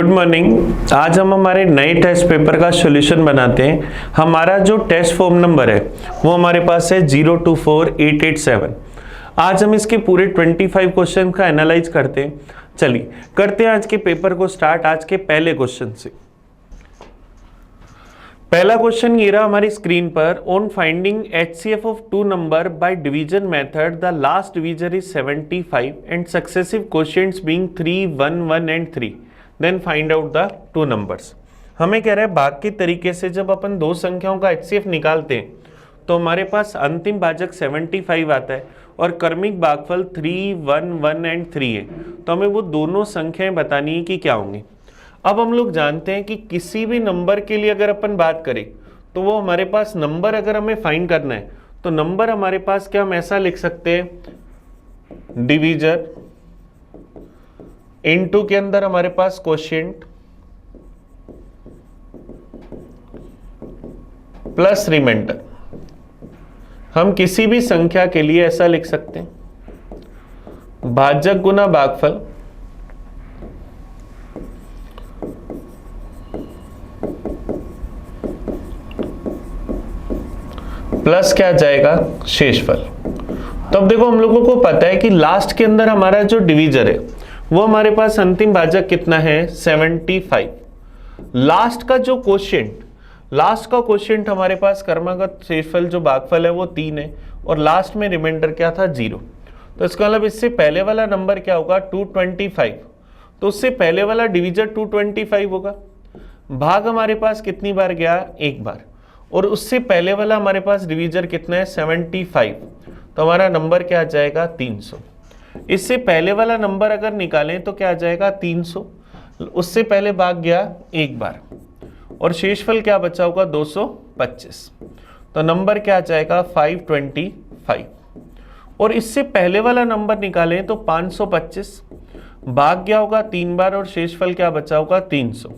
Good morning. आज हम हमारे नए टेस्ट पेपर का सॉल्यूशन बनाते हैं। हमारा जो टेस्ट फॉर्म नंबर है वो हमारे पास है 024887। आज हम इसके पूरे 25 क्वेश्चन का एनालाइज करते हैं। चलिए करते हैं आज के पेपर को स्टार्ट। आज के पहले क्वेश्चन से। पहला क्वेश्चन ये रहा हमारी स्क्रीन पर। On finding HCF of two number by division method the last divisor is 75 and successive quotients being 3, 1, 1 and 3, then find out the two numbers. हमें कह रहा है भाग के तरीके से जब अपन दो संख्याओं का HCF निकालते हैं तो हमारे पास अंतिम भाजक 75 आता है और क्रमिक भागफल 3, 1, 1 एंड 3 है। तो हमें वो दोनों संख्याएं बतानी है कि क्या होंगी। अब हम लोग जानते हैं कि किसी भी नंबर के लिए अगर अपन बात करें तो वो हमारे पास नंबर अगर हमें फाइंड करना है तो नंबर हमारे पास क्या हम ऐसा लिख सकते हैं, डिवीजर इनटू के अंदर हमारे पास क्वोशिएंट प्लस रिमाइंडर। हम किसी भी संख्या के लिए ऐसा लिख सकते हैं, भाजक गुना भागफल प्लस क्या जाएगा, शेषफल। तो अब देखो हम लोगों को पता है कि लास्ट के अंदर हमारा जो डिवीजर है वो हमारे पास अंतिम भाजक कितना है, 75। लास्ट का जो क्वोशिएंट हमारे पास क्रमागत शेषफल जो भागफल है वो 3 है और लास्ट में रिमाइंडर क्या था, 0। तो इसका मतलब इससे पहले वाला नंबर क्या होगा, 225। तो उससे पहले वाला डिवीजर 225 होगा। भाग हमारे पास कितनी बार गया, एक बार। और उससे पहले वाला हमारे पास डिवीजर कितना है, 75। तो हमारा नंबर क्या आ जाएगा, 300। इससे पहले वाला नंबर अगर निकालें तो क्या आ जाएगा, 300। उससे पहले भाग गया एक बार और शेषफल क्या बचा होगा, 225। तो नंबर क्या आ जाएगा, 525। और इससे पहले वाला नंबर निकालें तो 525, भाग गया होगा 3 बार और शेषफल क्या बचा होगा, 300।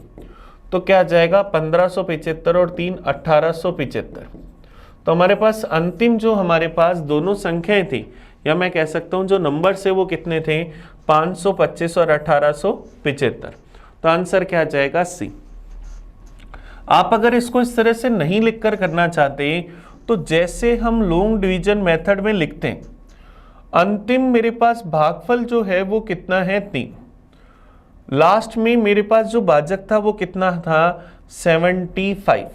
तो क्या आ जाएगा, 1575 और 3 1875। तो हमारे पास अंतिम जो हमारे पास दोनों संख्याएं थी, या मैं कह सकता हूं जो नंबर से वो कितने थे, 525 और 1875। तो आंसर क्या आ जाएगा, सी। आप अगर इसको इस तरह से नहीं लिखकर करना चाहते तो जैसे हम लॉन्ग डिवीजन मेथड में लिखते हैं, अंतिम मेरे पास भागफल जो है वो कितना है, 3। लास्ट में मेरे पास जो भाजक था वो कितना था, 75।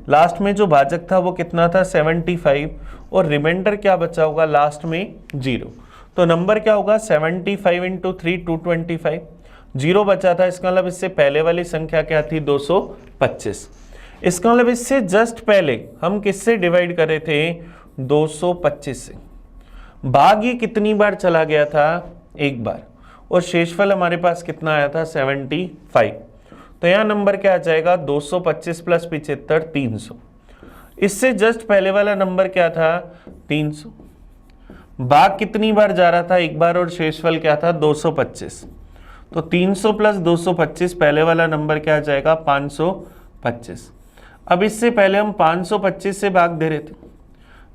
लास्ट में जो भाजक था वो कितना था, 75 और रिमाइंडर क्या बचा होगा लास्ट में, 0। तो नंबर क्या होगा, 75 इंटू 3 225। 0 बचा था, इसका मतलब इससे पहले वाली संख्या क्या थी, 225। इसका मतलब इससे जस्ट पहले हम किससे डिवाइड कर रहे थे, 225 से। भाग ये कितनी बार चला गया था, एक बार। और शेषफल हमारे पास कितना आया था, 75। तो यहाँ नंबर क्या आ जाएगा, 225 प्लस 75 300। इससे जस्ट पहले वाला नंबर क्या था, 300। भाग कितनी बार जा रहा था, एक बार, और शेषफल क्या था, 225। तो 300 प्लस 225, पहले वाला नंबर क्या आ जाएगा, 525। अब इससे पहले हम 525 से भाग दे रहे थे,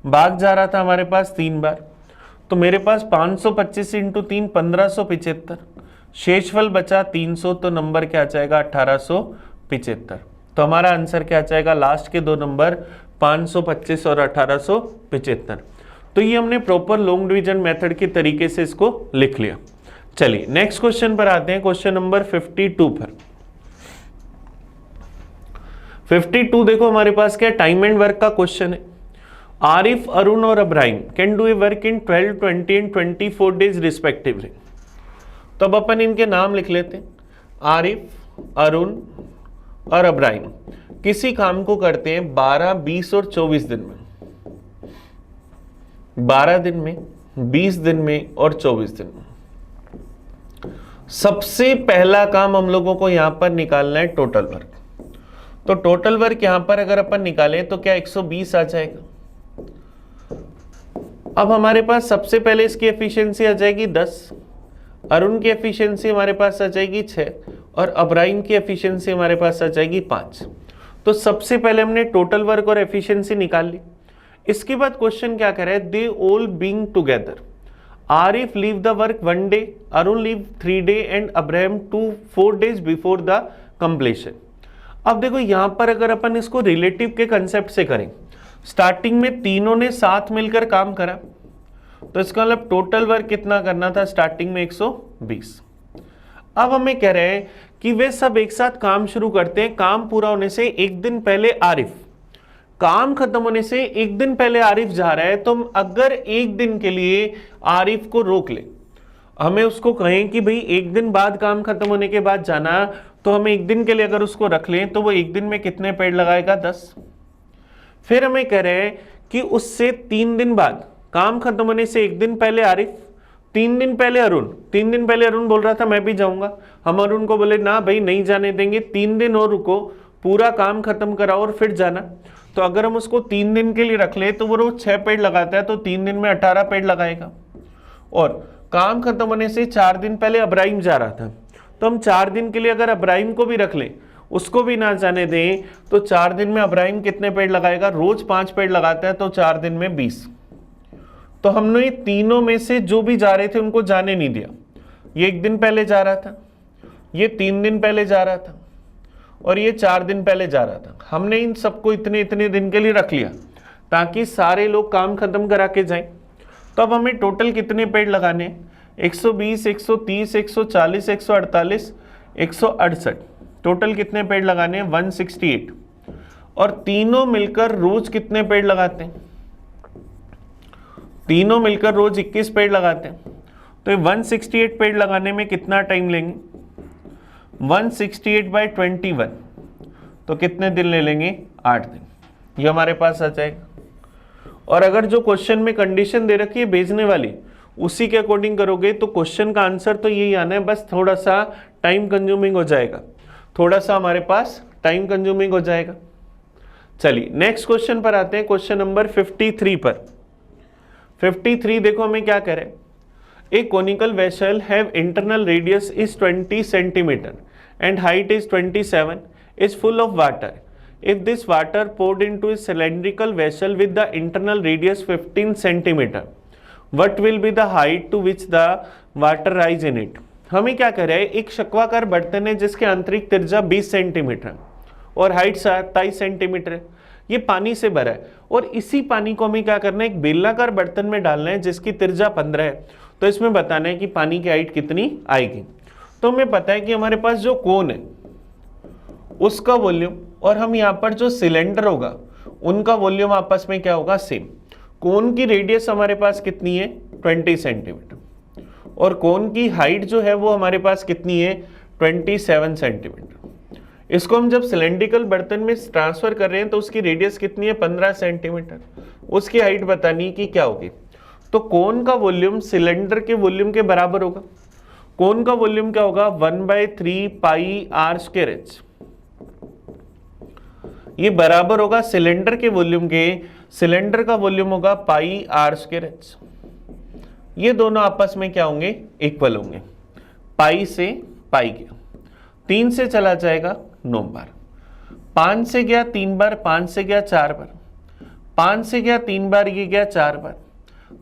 भाग जा रहा था हमारे पास 3 बार। तो मेरे पास 525 इंटू 3 1575, शेषफल बचा 300। तो नंबर क्या आ जाएगा, 1875। तो हमारा आंसर क्या आ जाएगा, लास्ट के दो नंबर 525 और 1875। तो ये हमने प्रॉपर लॉन्ग डिवीजन मेथड के तरीके से इसको लिख लिया। चलिए नेक्स्ट क्वेश्चन पर आते हैं, क्वेश्चन नंबर 52 पर। 52 देखो हमारे पास क्या, टाइम एंड वर्क का क्वेश्चन है। आरिफ, अरुण और Abrahim can do a work in 12, 20 and 24 days respectively. तो अब अपन इनके नाम लिख लेते हैं। आरिफ, अरुण और अब्राहिम किसी काम को करते हैं 12, 20 और 24 दिन में। 12 दिन में, 20 दिन में और 24 दिन में। सबसे पहला काम हम लोगों को यहां पर निकालना है टोटल वर्क। तो टोटल वर्क यहां पर अगर अपन निकालें तो क्या 120 आ जाएगा। अब हमारे पास सबसे पहले इसकी एफिशिएंसी आ जाएगी 10, अरुण की एफिशिएंसी हमारे पास आ जाएगी 6 और अब्राहिम की एफिशिएंसी हमारे पास आ जाएगी 5। तो सबसे पहले हमने टोटल वर्क और एफिशिएंसी निकाल ली। इसके बाद क्वेश्चन क्या कर रहा है, they all being together. Arif leave the work 1 day, Arun leave 3 day and Abraham 4 days before the completion. अब देखो यहां पर अगर अपन इसको रिलेटिव के कंसेप्ट से करें, स्टार्टिंग में तीनों ने साथ मिलकर काम करा, तो इसका मतलब टोटल वर्क कितना करना था स्टार्टिंग में 120। अब हमें कह रहे हैं कि वे सब एक साथ काम शुरू करते हैं, काम पूरा होने से एक दिन पहले आरिफ, काम खत्म होने से एक दिन पहले आरिफ जा रहा है, तो हम अगर एक दिन के लिए आरिफ को रोक ले, हमें उसको कहें कि भाई एक दिन बाद काम खत्म होने के बाद जाना, तो हमें एक दिन के लिए अगर उसको रख लें तो वो एक दिन में कितने पेड़ लगाएगा 10। फिर हमें कह रहे हैं कि उससे 3 दिन बाद, काम खत्म होने से एक दिन पहले आरिफ, 3 दिन पहले अरुण, 3 दिन पहले अरुण बोल रहा था मैं भी जाऊंगा, हम अरुण को बोले ना भाई नहीं जाने देंगे, 3 दिन और रुको, पूरा काम खत्म कराओ और फिर जाना। तो अगर हम उसको 3 दिन के लिए रख ले तो वो रोज 6 पेड़ लगाता है, तो 3 दिन में 18 पेड़ लगाएगा। और काम खत्म होने से 4 दिन पहले अब्राहिम जा रहा था, तो हम 4 दिन के लिए अगर अब्राहिम को भी रख लें, उसको भी ना जाने दें, तो 4 दिन में अब्राहिम कितने पेड़ लगाएगा, रोज 5 पेड़ लगाता है, तो 4 दिन में 20। तो हमने तीनों में से जो भी जा रहे थे उनको जाने नहीं दिया। ये 1 दिन पहले जा रहा था, ये 3 दिन पहले जा रहा था, और ये 4 दिन पहले जा रहा था। हमने इन सबको इतने इतने दिन के लिए रख लिया ताकि सारे लोग काम खत्म करा के जाएं। तो अब हमें टोटल कितने पेड़ लगाने हैं, 120, 130, 140, 148, 168, टोटल कितने पेड़ लगाने हैं 168। और तीनों मिलकर रोज कितने पेड़ लगाते हैं, तीनों मिलकर रोज 21 पेड़ लगाते हैं। तो 168 पेड़ लगाने में कितना टाइम लेंगे, 168/21, तो कितने दिन ले लेंगे 8 दिन, ये हमारे पास आ जाएगा। और अगर जो क्वेश्चन में कंडीशन दे रखी है भेजने वाली, उसी के अकॉर्डिंग करोगे तो क्वेश्चन का आंसर तो यही आना है, बस थोड़ा सा टाइम कंज्यूमिंग हो जाएगा, थोड़ा सा हमारे पास टाइम कंज्यूमिंग हो जाएगा। चलिए नेक्स्ट क्वेश्चन पर आते हैं, क्वेश्चन नंबर 53 पर। 53 देखो हमें क्या कह रहे हैं, a conical vessel have internal radius is 20 centimetre and height is 27, is full of water. If this water poured into a cylindrical vessel with the internal radius 15 centimeter, what will be the height to which the water rise in it? हमें क्या कर रहा है, एक शक्वाकार बर्तन है जिसके आंतरिक त्रिज्या 20 सेंटीमीटर और हाइट 27 सेंटीमीटर है, ये पानी से भरा है, और इसी पानी को हमें क्या करना है, एक बेलनाकार बर्तन में डालना है जिसकी त्रिज्या 15 है। तो इसमें बताना है कि पानी की हाइट कितनी आएगी। तो हमें पता है कि हमारे पास जो कोन है उसका वॉल्यूम, और हम यहाँ पर जो सिलेंडर होगा उनका वॉल्यूम आपस में क्या होगा, सेम। कोन की रेडियस हमारे पास कितनी है 20 सेंटीमीटर, और कोन की हाइट जो है वो हमारे पास कितनी है 27 सेंटीमीटर। इसको हम जब सिलेंड्रिकल बर्तन में ट्रांसफर कर रहे हैं तो उसकी रेडियस कितनी है 15 सेंटीमीटर, उसकी हाइट बतानी कि क्या होगी। तो कोन का वॉल्यूम सिलेंडर के वॉल्यूम के बराबर होगा। कोन का वॉल्यूम क्या होगा 1/3 पाई r²h, ये बराबर होगा सिलेंडर के वॉल्यूम के, सिलेंडर का वॉल्यूम होगा पाई r²h। ये दोनों आपस में क्या होंगे, इक्वल होंगे। पाई से पाई गया, 3 से चला जाएगा 9 बार, 5 से गया 3 बार, 5 से गया 4 बार, 5 से गया 3 बार, ये गया 4 बार,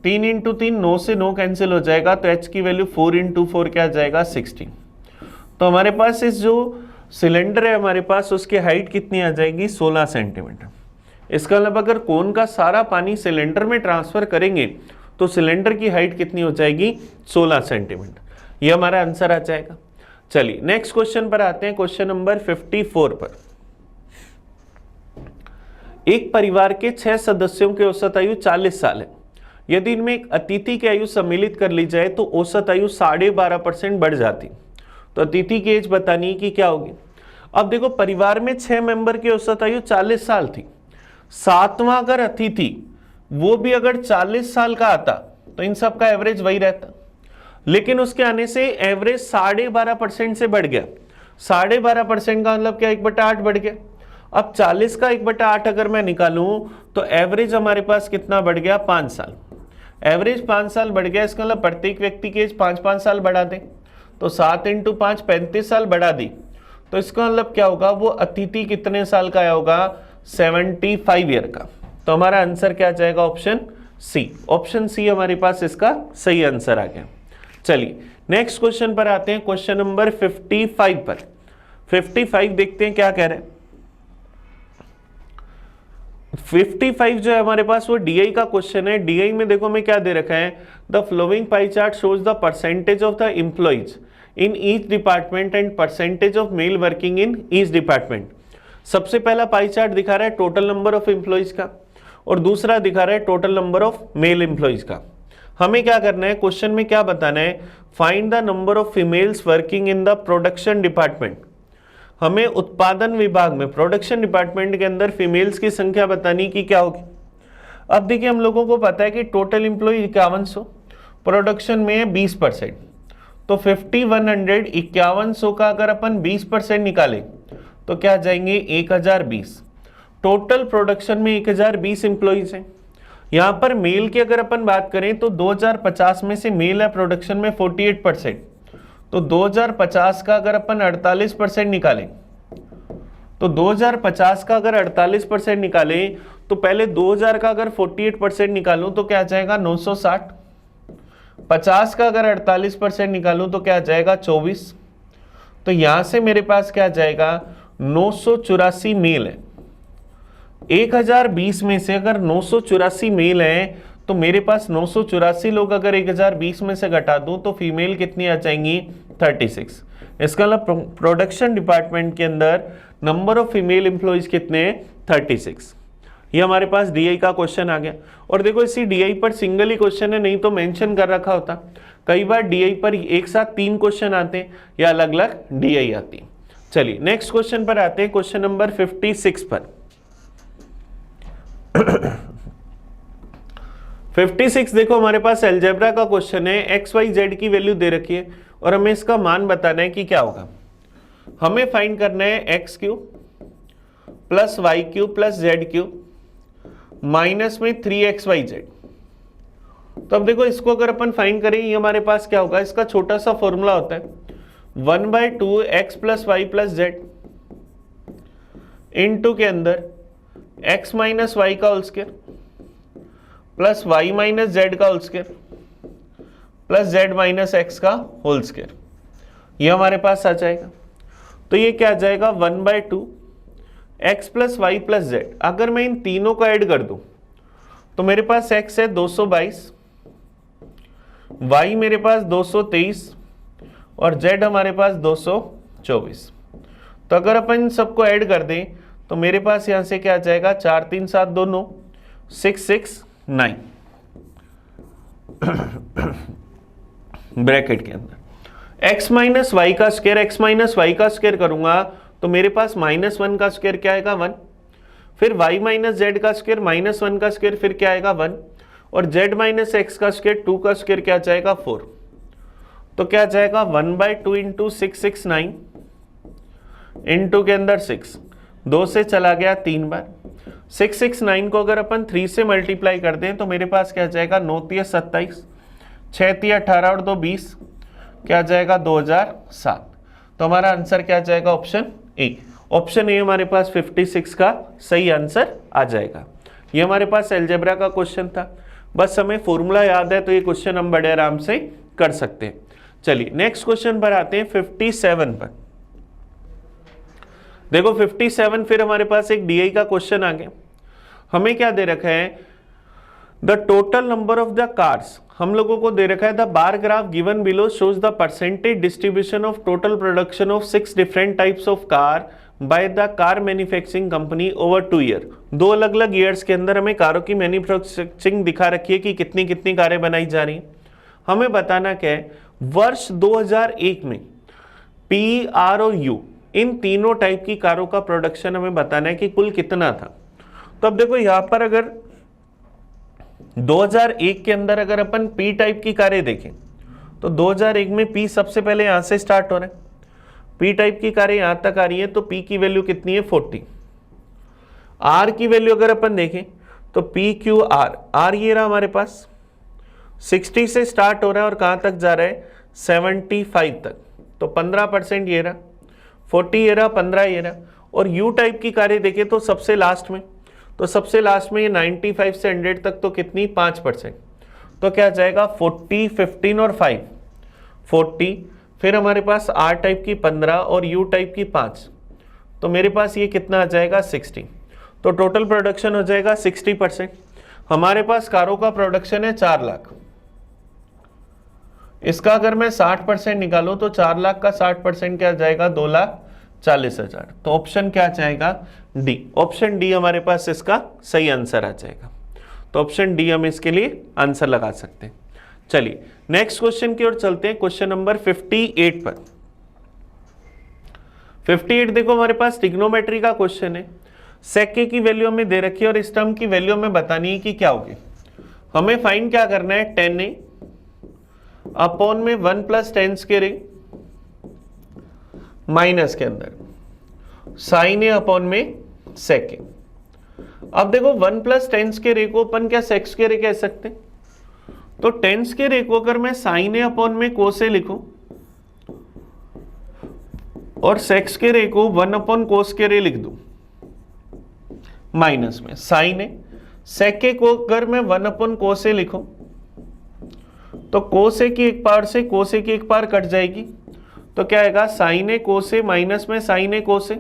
3 × 3 9 से 9 कैंसिल हो जाएगा, तो h की वैल्यू 4 × 4 क्या आ जाएगा 16। तो हमारे पास इस जो सिलेंडर है हमारे पास उसकी हाइट कितनी आ जाएगी 16 सेंटीमीटर। इसका मतलब अगर कोन का सारा पानी सिलेंडर में ट्रांसफर करेंगे तो सिलेंडर की हाइट कितनी हो जाएगी 16 सेंटीमीटर, ये हमारा आंसर आ जाएगा। चलिए नेक्स्ट क्वेश्चन पर आते हैं, क्वेश्चन नंबर 54 पर। एक परिवार के 6 सदस्यों की औसत आयु 40 साल है। यदि इनमें एक अतिथि की आयु सम्मिलित कर ली जाए तो औसत आयु 12.5% बढ़ जाती। तो अतिथि की एज बतानी कि क्या होगी। अब देखो परिवार में 6 मेंबर की औसत आयु 40 साल थी, 7वां अगर अतिथि वो भी अगर 40 साल का आता तो इन सब का एवरेज वही रहता, लेकिन उसके आने से एवरेज 12.5% से बढ़ गया। 12.5% का मतलब क्या 1/8 बढ़ गया। अब 40 का 1/8 अगर मैं निकालूं तो एवरेज हमारे पास कितना बढ़ गया 5 साल। एवरेज 5 साल बढ़ गया, इसका मतलब प्रत्येक व्यक्ति की एज 5-5 साल बढ़ा दें, तो 7 × 5 35 साल बढ़ा दी। तो इसका मतलब क्या होगा, वो अतिथि कितने साल का आया होगा 75 ईयर का। तो हमारा आंसर क्या आ जाएगा ऑप्शन सी, ऑप्शन सी हमारे पास इसका सही आंसर आ गया। चलिए नेक्स्ट क्वेश्चन पर आते हैं, क्वेश्चन नंबर 55 पर। 55 देखते हैं क्या कह रहे हैं। 55 जो है हमारे पास वो डीआई का क्वेश्चन है। डीआई में देखो हमें क्या दे रखा है, the flowing pie chart shows the percentage of the employees in each department and percentage of male working in each department. सबसे पहला पाई चार्ट दिखा रहा है टोटल नंबर ऑफ एम्प्लॉइज का, और दूसरा दिखा रहा है total number of male employees का। हमें क्या करना है, क्वेश्चन में क्या बताना है, find the number of females working in the production department. हमें उत्पादन विभाग में, प्रोडक्शन डिपार्टमेंट के अंदर फीमेल्स की संख्या बतानी कि क्या होगी। अब देखिए हम लोगों को पता है कि टोटल एम्प्लॉय 5100, प्रोडक्शन में है 20%, तो 5100 5100 का अगर अपन 20% निकालें तो क्या जाएंगे 1020। टोटल प्रोडक्शन में 1020 एम्प्लॉइज हैं। यहाँ पर मेल की अगर अपन बात करें तो 2050 में से मेल है प्रोडक्शन में 48%, तो 2050 का अगर अपन 48% निकालें, तो 2050 का अगर 48% निकालें तो पहले 2000 का अगर 48% निकालूं तो क्या आ जाएगा 960। 50 का अगर 48% निकालूं तो क्या आ जाएगा 24। तो यहां से मेरे पास क्या आ जाएगा 984 मेल है। 1020 में से अगर 984 मेल है तो मेरे पास 984 लोग अगर 1020 में से घटा दूं तो फीमेल कितनी आ जाएंगी 36। इसका मतलब प्रोडक्शन डिपार्टमेंट के अंदर नंबर ऑफ फीमेल एम्प्लॉइज कितने हैं 36। ये हमारे पास डीआई का क्वेश्चन आ गया। और देखो इसी डीआई पर सिंगल ही क्वेश्चन है, नहीं तो मेंशन कर रखा होता। कई बार डीआई पर एक साथ 3 क्वेश्चन आते हैं या अलग अलग डीआई आती है। चलिए नेक्स्ट क्वेश्चन पर आते हैं, क्वेश्चन नंबर 56 पर। 56 देखो हमारे पास अलजेब्रा का क्वेश्चन है। एक्स वाई जेड की वैल्यू दे रखी है और हमें इसका मान बताना है कि क्या होगा। हमें फाइंड करना है x cube plus y cube plus z cube minus में 3xyz। तो अब देखो इसको अगर अपन फाइंड करें ये हमारे पास क्या होगा, इसका छोटा सा फॉर्मूला होता है 1/2 x plus y plus z into के अंदर x माइनस वाई का whole square plus y minus z का whole square plus z minus x का होल स्क्वायर। ये हमारे पास आ जाएगा। तो ये क्या आ जाएगा 1/2 x plus y plus z. अगर मैं इन तीनों को ऐड कर दूं तो मेरे पास x है 222, y मेरे पास 223 और z हमारे पास 224। तो अगर अपन इन सबको ऐड कर दें तो मेरे पास यहां से क्या आ जाएगा 4 3 7 2 9 6 6 9 ब्रैकेट के अंदर x माइनस वाई का स्क्वायर, x माइनस वाई का स्क्वायर करूंगा तो मेरे पास -1 का स्क्वायर क्या आएगा 1, फिर y माइनस जेड का स्क्वायर -1 का स्क्वायर फिर क्या आएगा 1, और z माइनस एक्स का स्क्वायर 2 का स्क्वायर क्या जाएगा 4। तो क्या जाएगा 1/2 इंटू 669 इंटू के अंदर 6, 2 से चला गया 3 बार। 669 को अगर अपन 3 से मल्टीप्लाई कर दें तो मेरे पास क्या जाएगा 9 3 27, 6 3 18 और 2 20, क्या जाएगा 2007। तो हमारा आंसर क्या जाएगा ऑप्शन ए। ऑप्शन ए हमारे पास 56 का सही आंसर आ जाएगा। ये हमारे पास अलजेब्रा का क्वेश्चन था। बस हमें फॉर्मूला याद है तो ये क्वेश्चन हम बड़े आराम से कर सकते हैं। चलिए नेक्स्ट क्वेश्चन पर आते हैं 57 पर। देखो 57 फिर हमारे पास एक डीआई का क्वेश्चन आ गया। हमें क्या दे रखा है, the total number of the cars. हम लोगों को दे रखा है the bar graph given below shows the percentage distribution of total production of 6 different types of car by the car manufacturing company over 2 year. 2 अलग अलग ईयर्स के अंदर हमें कारों की मैन्युफैक्चरिंग दिखा रखी है कि कितनी कितनी कारें बनाई जा रही हैं। हमें बताना क्या है, वर्ष 2001 में पी, आर और यू इन तीनों टाइप की कारों का प्रोडक्शन हमें बताना है कि कुल कितना था। तो अब देखो यहां पर अगर 2001 के अंदर अगर अपन पी टाइप की कारें देखें तो 2001 में पी सबसे पहले यहां से स्टार्ट हो रहा है, पी टाइप की कारें यहां तक आ रही है, तो पी की वैल्यू कितनी है 40। आर की वैल्यू अगर अपन देखें तो पी क्यू आर, आर ये रहा हमारे पास 60 से स्टार्ट हो रहा है और कहां तक जा रहा है 75 तक, तो 15% ये रहा, 40 ये रहा, 15 ये रहा। और यू टाइप की कारें देखें तो सबसे लास्ट में, तो सबसे लास्ट में ये 95 से 100 तक तो कितनी 5%, तो क्या जाएगा 40, 15 और 5 40, फिर हमारे पास R टाइप की 15 और U टाइप की 5, तो मेरे पास ये कितना आ जाएगा 60। तो टोटल प्रोडक्शन हो जाएगा 60%। हमारे पास कारों का प्रोडक्शन है 4 लाख, इसका अगर मैं 60% निकालूं तो 4 लाख का 60% क्या जाएगा 2,40,000। तो ऑप्शन क्या जाएगा डी, ऑप्शन डी हमारे पास इसका सही आंसर आ जाएगा। तो ऑप्शन डी हम इसके लिए आंसर लगा सकते हैं। चलिए नेक्स्ट क्वेश्चन की ओर चलते हैं, क्वेश्चन नंबर 58 पर। 58 देखो हमारे पास ट्रिग्नोमेट्री का क्वेश्चन है, सेक की वैल्यू हमें दे रखी है और इस टर्म की वैल्यू हमें बतानी है कि क्या होगी। हमें फाइंड क्या करना है, 10a अपॉन में 1 प्लस टेन स्क्वायर ए माइनस के अंदर साइन ए अपॉन में सेक ए। अब देखो 1 प्लस टेन स्क्वायर ए को अपन क्या सेक स्क्वायर ए कह सकते हैं, तो टेन स्क्वायर ए को अगर मैं साइन ए अपॉन में कोस ए लिखूं और सेक स्क्वायर ए को 1 अपॉन कोस स्क्वायर ए लिख दूं माइनस में साइन ए, सेक ए को अगर मैं 1 अपॉन कोस ए लिखूं तो कोस ए की एक पावर से कोस ए की एक पावर कट जाएगी, तो क्या आएगा साइन ए कोस ए माइनस में साइन ए कोस ए,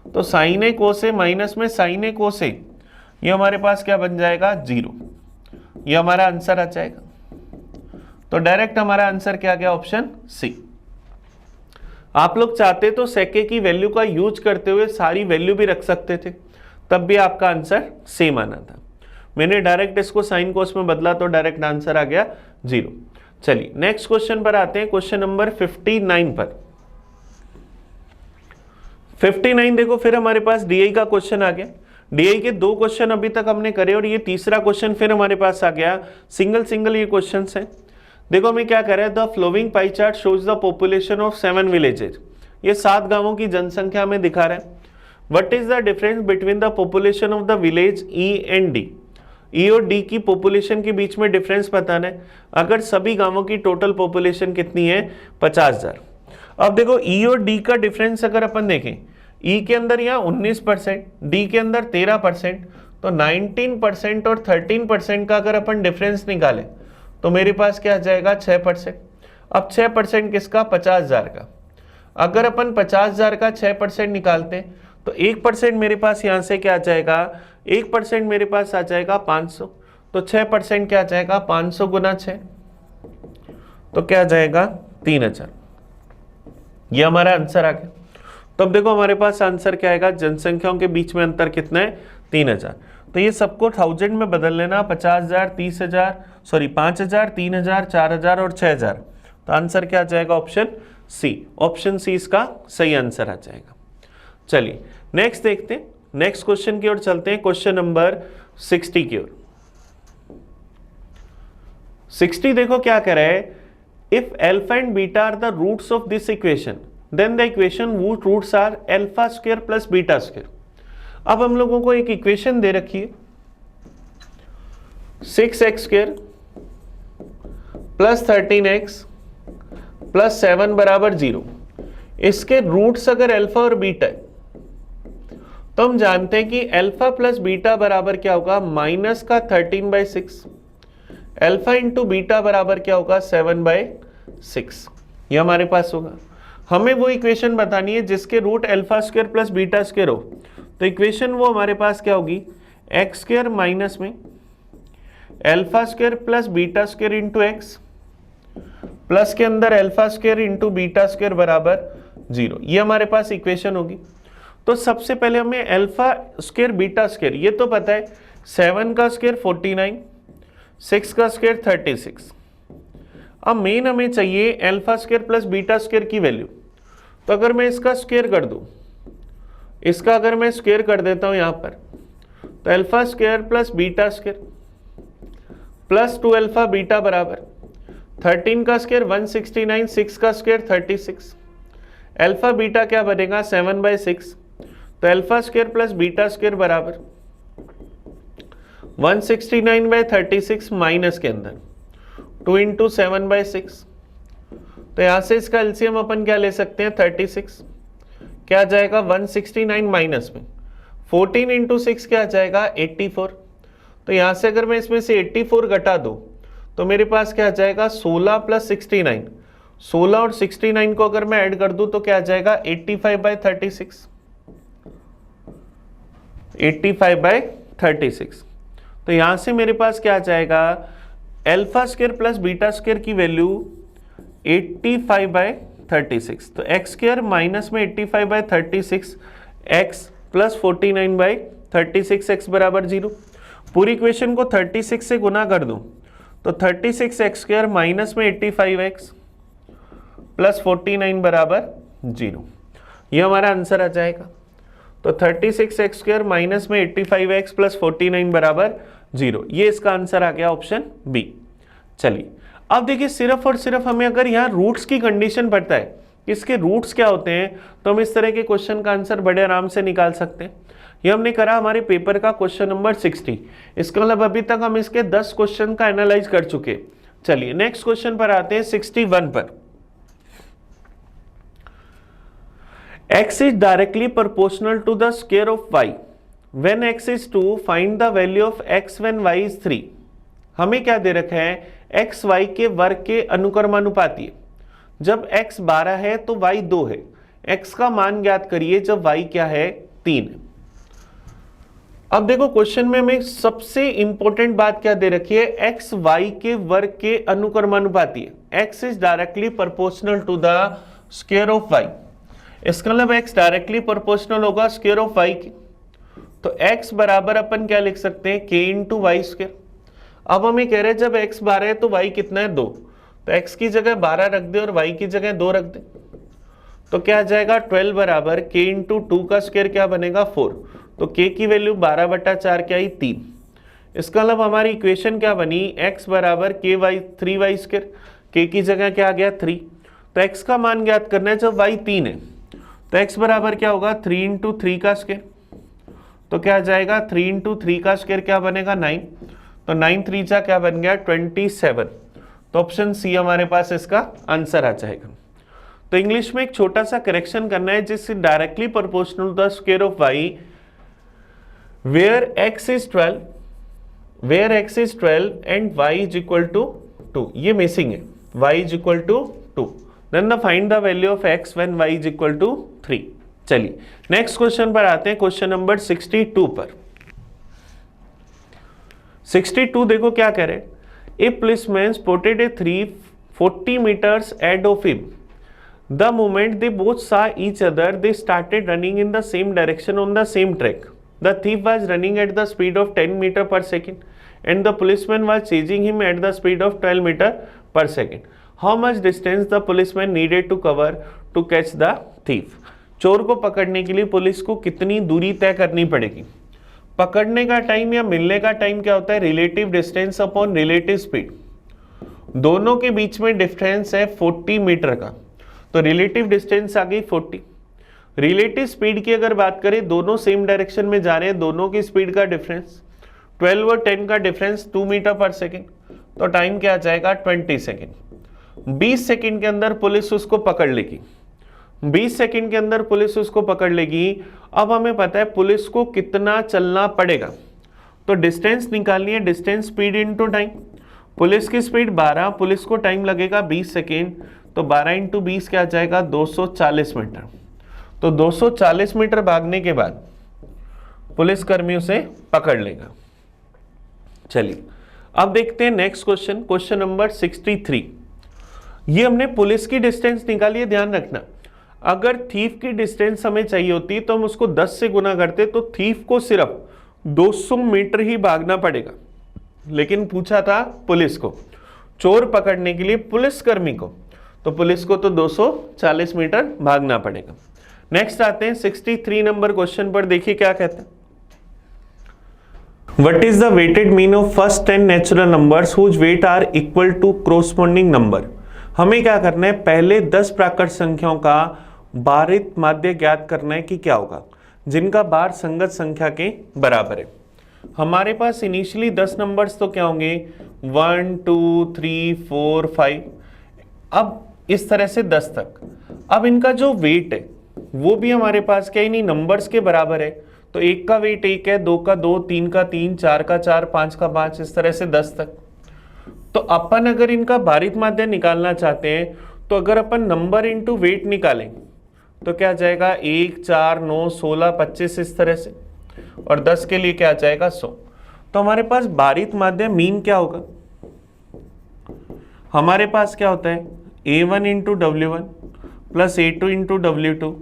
तो साइन ए कोस ए माइनस में साइन ए कोस ए, ये हमारे पास क्या बन जाएगा 0। ये हमारा आंसर आ जाएगा। तो डायरेक्ट हमारा आंसर क्या गया ऑप्शन सी। आप लोग चाहते तो सेके की वैल्यू का यूज करते हुए सारी वैल्यू भी रख सकते थे, तब भी आपका आंसर सेम आना था। मैंने डायरेक्ट इसको साइन कोस में बदला तो डायरेक्ट आंसर आ गया 0। चलिए नेक्स्ट क्वेश्चन पर आते हैं, क्वेश्चन नंबर 59 पर। 59 देखो फिर हमारे पास डीआई का क्वेश्चन आ गया। डीआई के 2 क्वेश्चन अभी तक हमने करे और ये तीसरा क्वेश्चन फिर हमारे पास आ गया। सिंगल ये क्वेश्चन है। देखो हमें क्या कर रहा है, the flowing pie chart shows the population of 7 villages. ये 7 गांवों की जनसंख्या हमें दिखा रहा है। What is the difference between the population of the village E and D. E और डी की पॉपुलेशन के बीच में डिफरेंस बताना है। अगर सभी गांवों की टोटल पॉपुलेशन कितनी है 50,000। अब देखो ई और डी का डिफरेंस अगर अपन देखें, ई के अंदर यहाँ 19%, डी के अंदर 13%, तो 19% और 13% का अगर अपन डिफरेंस निकालें तो मेरे पास क्या आ जाएगा 6%। अब 6% किसका 50,000 का। अगर अपन 50,000 का 6% निकालते हैं तो 1% मेरे पास यहाँ से क्या आ जाएगा, 1% मेरे पास आ जाएगा 500, तो 6% क्या आ जाएगा 500 गुना 6, तो क्या आ जाएगा 3000। ये हमारा आंसर आ गया। तो अब देखो हमारे पास आंसर क्या आएगा, जनसंख्याओं के बीच में अंतर कितना है 3000। तो ये सबको 1000 में बदल लेना, 50,000, 30,000, सॉरी 5,000, 3,000, 4,000 और 6,000। तो आंसर क्या आ जाएगा ऑप्शन सी। ऑप्शन सी इसका सही आंसर आ जाएगा। चलिए नेक्स्ट देखते हैं, नेक्स्ट क्वेश्चन की ओर चलते हैं, क्वेश्चन नंबर 60 की ओर। 60 देखो क्या कह रहा है, if alpha and beta are the roots of this equation then the equation whose roots are alpha square plus beta square. अब हम लोगों को एक इक्वेशन दे रखी है 6x square plus 13x plus 7 बराबर 0। इसके रूट्स अगर अल्फा और बीटा है तो हम जानते हैं कि अल्फा प्लस बीटा बराबर क्या होगा, माइनस का 13/6, अल्फा इंटू बीटा बराबर क्या होगा 7/6। ये हमारे पास होगा। हमें वो इक्वेशन बतानी है जिसके root alpha square plus beta square हो। तो इक्वेशन वो हमारे पास क्या होगी, एक्स स्क्वायर माइनस में alpha square plus beta square into x plus के अंदर alpha square into beta square बराबर 0। ये हमारे पास इक्वेशन होगी। तो सबसे पहले हमें अल्फा स्क्वायर बीटा स्क्वायर ये तो पता है, 7 का स्क्वायर 49, 6 का स्क्वायर 36। अब मेन हमें चाहिए alpha square plus beta square की वैल्यू। तो अगर मैं इसका स्क्वायर कर दूं, इसका अगर मैं स्क्वायर कर देता हूं यहां पर, तो alpha square plus beta square plus 2 alpha beta बराबर 13 का स्क्वायर 169, 6 का स्क्वायर 36, अल्फा बीटा क्या बनेगा 7/6। तो alpha square plus beta square बराबर 169/36 माइनस के अंदर 2 इंटू 7/6। तो यहां से इसका एलसीएम अपन क्या ले सकते हैं 36, क्या जाएगा 169 माइनस में 14 इंटू 6 क्या आ जाएगा 84। तो यहां से अगर मैं इसमें से 84 घटा दूं तो मेरे पास क्या आ जाएगा 16 प्लस 69। 16 और 69 को अगर मैं ऐड कर दूं तो क्या आ जाएगा 85/36। 85/36। तो यहां से मेरे पास क्या आ जाएगा alpha square plus beta square की वैल्यू 85/36। तो एक्स स्क्वायर माइनस में 85/36 एक्स प्लस 49/36 एक्स बराबर 0। पूरी इक्वेशन को 36 से गुना कर दूं तो 36 एक्स स्क्वायर माइनस में 85x प्लस 49 बराबर 0। ये हमारा आंसर आ जाएगा। तो 36 एक्स स्क्वायर माइनस में 85x प्लस 49 बराबर 0, ये इसका आंसर आ गया ऑप्शन बी। चलिए अब देखिए सिर्फ और सिर्फ हमें अगर यहाँ रूट्स की कंडीशन पता है कि इसके रूट्स क्या होते हैं तो हम इस तरह के क्वेश्चन का आंसर बड़े आराम से निकाल सकते हैं। ये हमने करा हमारे पेपर का क्वेश्चन नंबर 60। इसका मतलब अभी तक हम इसके 10 क्वेश्चन का एनालाइज कर चुके। चलिए नेक्स्ट क्वेश्चन पर आते हैं 61 पर। x is directly proportional to the square of y. When x is 2, find the value of x when y is 3. हमें क्या दे रखा है x y के वर्ग के अनुक्रमानुपाती है। जब x 12 है तो y 2 है। x का मान ज्ञात करिए जब y क्या है 3 है। अब देखो क्वेश्चन में हमें सबसे इंपॉर्टेंट बात क्या दे रखी है, x y के वर्ग के अनुक्रमानुपाती है। x is directly proportional to the square of y। इसका मतलब x डायरेक्टली प्रोपोर्शनल होगा स्क्वायर ऑफ y की। तो x बराबर अपन क्या लिख सकते हैं k इंटू वाई स्क्वायर। अब हमें कह रहे हैं जब x 12 है तो y कितना है 2, तो x की जगह 12 रख दे और y की जगह 2 रख दे तो क्या आ जाएगा 12 बराबर k इंटू 2 का स्क्वायर क्या बनेगा 4। तो k की वैल्यू 12/4 क्या आई 3। इसका मतलब हमारी इक्वेशन क्या बनी x बराबर k Y 3y square. k की जगह क्या आ गया 3। तो x का मान ज्ञात करना है जब y 3 है तो x बराबर क्या होगा 3 इंटू 3 का स्क्वायर। तो क्या आ जाएगा 3 इंटू 3 का स्क्वायर क्या बनेगा 9। तो 9 3 जा क्या बन गया 27। तो ऑप्शन सी हमारे पास इसका आंसर आ जाएगा। तो इंग्लिश में एक छोटा सा करेक्शन करना है जिससे directly proportional the square of y where x is 12 and y is equal to 2। ये मिसिंग है, y is equal to 2। Then find the value of x when y is equal to 3। चलिए next question पर आते हैं, question number 62 पर। 62 देखो क्या कह रहे हैं, ए policeman spotted A thief 40 meters ahead of him. The moment they both saw each other, they started running in the same direction on the same track. The thief was running at the speed of 10 meters per second and the policeman was chasing him at the speed of 12 meters per second. How much distance the policeman needed to cover to catch the thief? चोर को पकड़ने के लिए police को कितनी दूरी तय करनी पड़ेगी। पकड़ने का टाइम या मिलने का टाइम क्या होता है relative distance upon relative speed. दोनों के बीच में डिफरेंस है 40 मीटर का, तो रिलेटिव डिस्टेंस आ गई 40। रिलेटिव स्पीड की अगर बात करें दोनों सेम डायरेक्शन में जा रहे हैं, दोनों की स्पीड का डिफरेंस 12 और 10 का डिफरेंस 2 मीटर पर सेकेंड, तो टाइम क्या आ जाएगा 20 सेकेंड। 20 सेकेंड के अंदर पुलिस उसको पकड़ लेगी। 20 सेकेंड के अंदर पुलिस उसको पकड़ लेगी। अब हमें पता है पुलिस को कितना चलना पड़ेगा, तो डिस्टेंस निकालनी है, distance speed into time. Police की स्पीड 12, पुलिस को टाइम लगेगा 20 सेकेंड, तो 12 इंटू 20 क्या आ जाएगा 240 मीटर। तो 240 मीटर भागने के बाद पुलिस कर्मी उसे पकड़ लेगा। चलिए अब देखते हैं नेक्स्ट क्वेश्चन, क्वेश्चन नंबर 63। ये हमने पुलिस की डिस्टेंस निकाली है, ध्यान रखना अगर थीफ की डिस्टेंस हमें चाहिए होती तो हम उसको 10 से गुना करते, तो थीफ को सिर्फ 200 मीटर ही भागना पड़ेगा। लेकिन पूछा था पुलिस को, चोर पकड़ने के लिए पुलिस कर्मी को, तो पुलिस को तो 240 मीटर भागना पड़ेगा। नेक्स्ट आते हैं 63 नंबर क्वेश्चन पर, देखिए क्या कहते हैं। What is the weighted mean of first 10 natural numbers whose weight are equal to corresponding number? हमें क्या करना है, पहले 10 प्राकृत संख्याओं का भारित माध्य ज्ञात करना है कि क्या होगा जिनका भार संगत संख्या के बराबर है। हमारे पास इनिशियली 10 नंबर्स तो क्या होंगे 1 2 3 4 5, अब इस तरह से 10 तक। अब इनका जो वेट है वो भी हमारे पास क्या इन्हीं नंबर्स के बराबर है, तो 1 का वेट 1 है, 2 का 2, 3 का 3, 4 का 4, 5 का 5, इस तरह से 10 तक। तो अपन अगर इनका भारित माध्य निकालना चाहते हैं तो अगर अपन नंबर इंटू वेट निकालें तो क्या जाएगा 1, 4, 9, 16, 25 इस तरह से, और 10 के लिए क्या जाएगा 100। तो हमारे पास भारित माध्य मीन क्या होगा, हमारे पास क्या होता है A1 into W1 plus A2 into W2।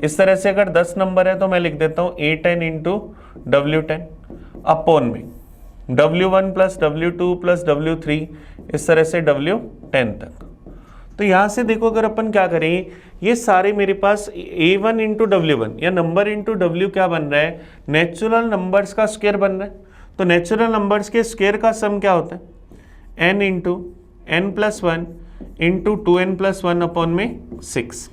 इस तरह से अगर 10 नंबर है तो मैं लिख देता हूँ A10 इंटू W10 अपॉन में W1 plus W2 plus W3, इस तरह से W10 तक। तो यहाँ से देखो अगर अपन क्या करें, ये सारे मेरे पास A1 इंटू W1 या नंबर इंटू W क्या बन रहा है, नेचुरल नंबर्स का स्क्वायर बन रहा है। तो नेचुरल नंबर्स के स्क्वायर का सम क्या होता है n into n plus 1 into 2n plus 1 upon में 6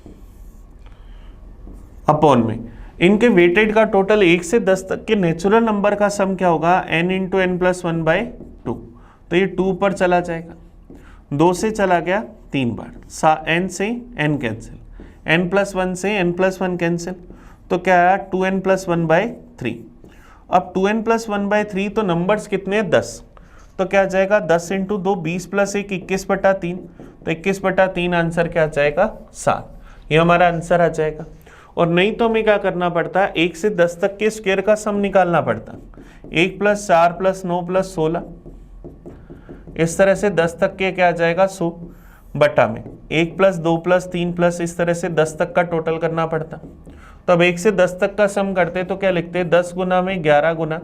अपॉन में इनके वेटेड का टोटल 1 से 10 तक के नेचुरल नंबर का सम क्या होगा n into n plus 1 by 2। तो ये 2 पर चला जाएगा, 2 से चला गया 3 बार, n से n कैंसिल, n प्लस 1 से n प्लस 1 कैंसिल, तो क्या आया 2n प्लस 1 बाई 3। अब 2n प्लस 1 बाई 3 तो नंबर्स कितने 10, तो क्या जाएगा 10 इंटू 2 20 प्लस 1 21/3, तो 21/3 आंसर क्या जाएगा 7। ये हमारा आंसर आ जाएगा। और नहीं तो हमें क्या करना पड़ता है 1 से 10 तक के स्क्वायर का सम निकालना पड़ता, 1 प्लस 4 प्लस 9 प्लस 16, इस तरह से 10 तक के क्या आ जाएगा 100 बटा में 1 प्लस 2 प्लस 3 प्लस, इस तरह से 10 तक का टोटल करना पड़ता। तो अब 1 से 10 तक का सम करते तो क्या लिखते 10 गुना में 11 गुना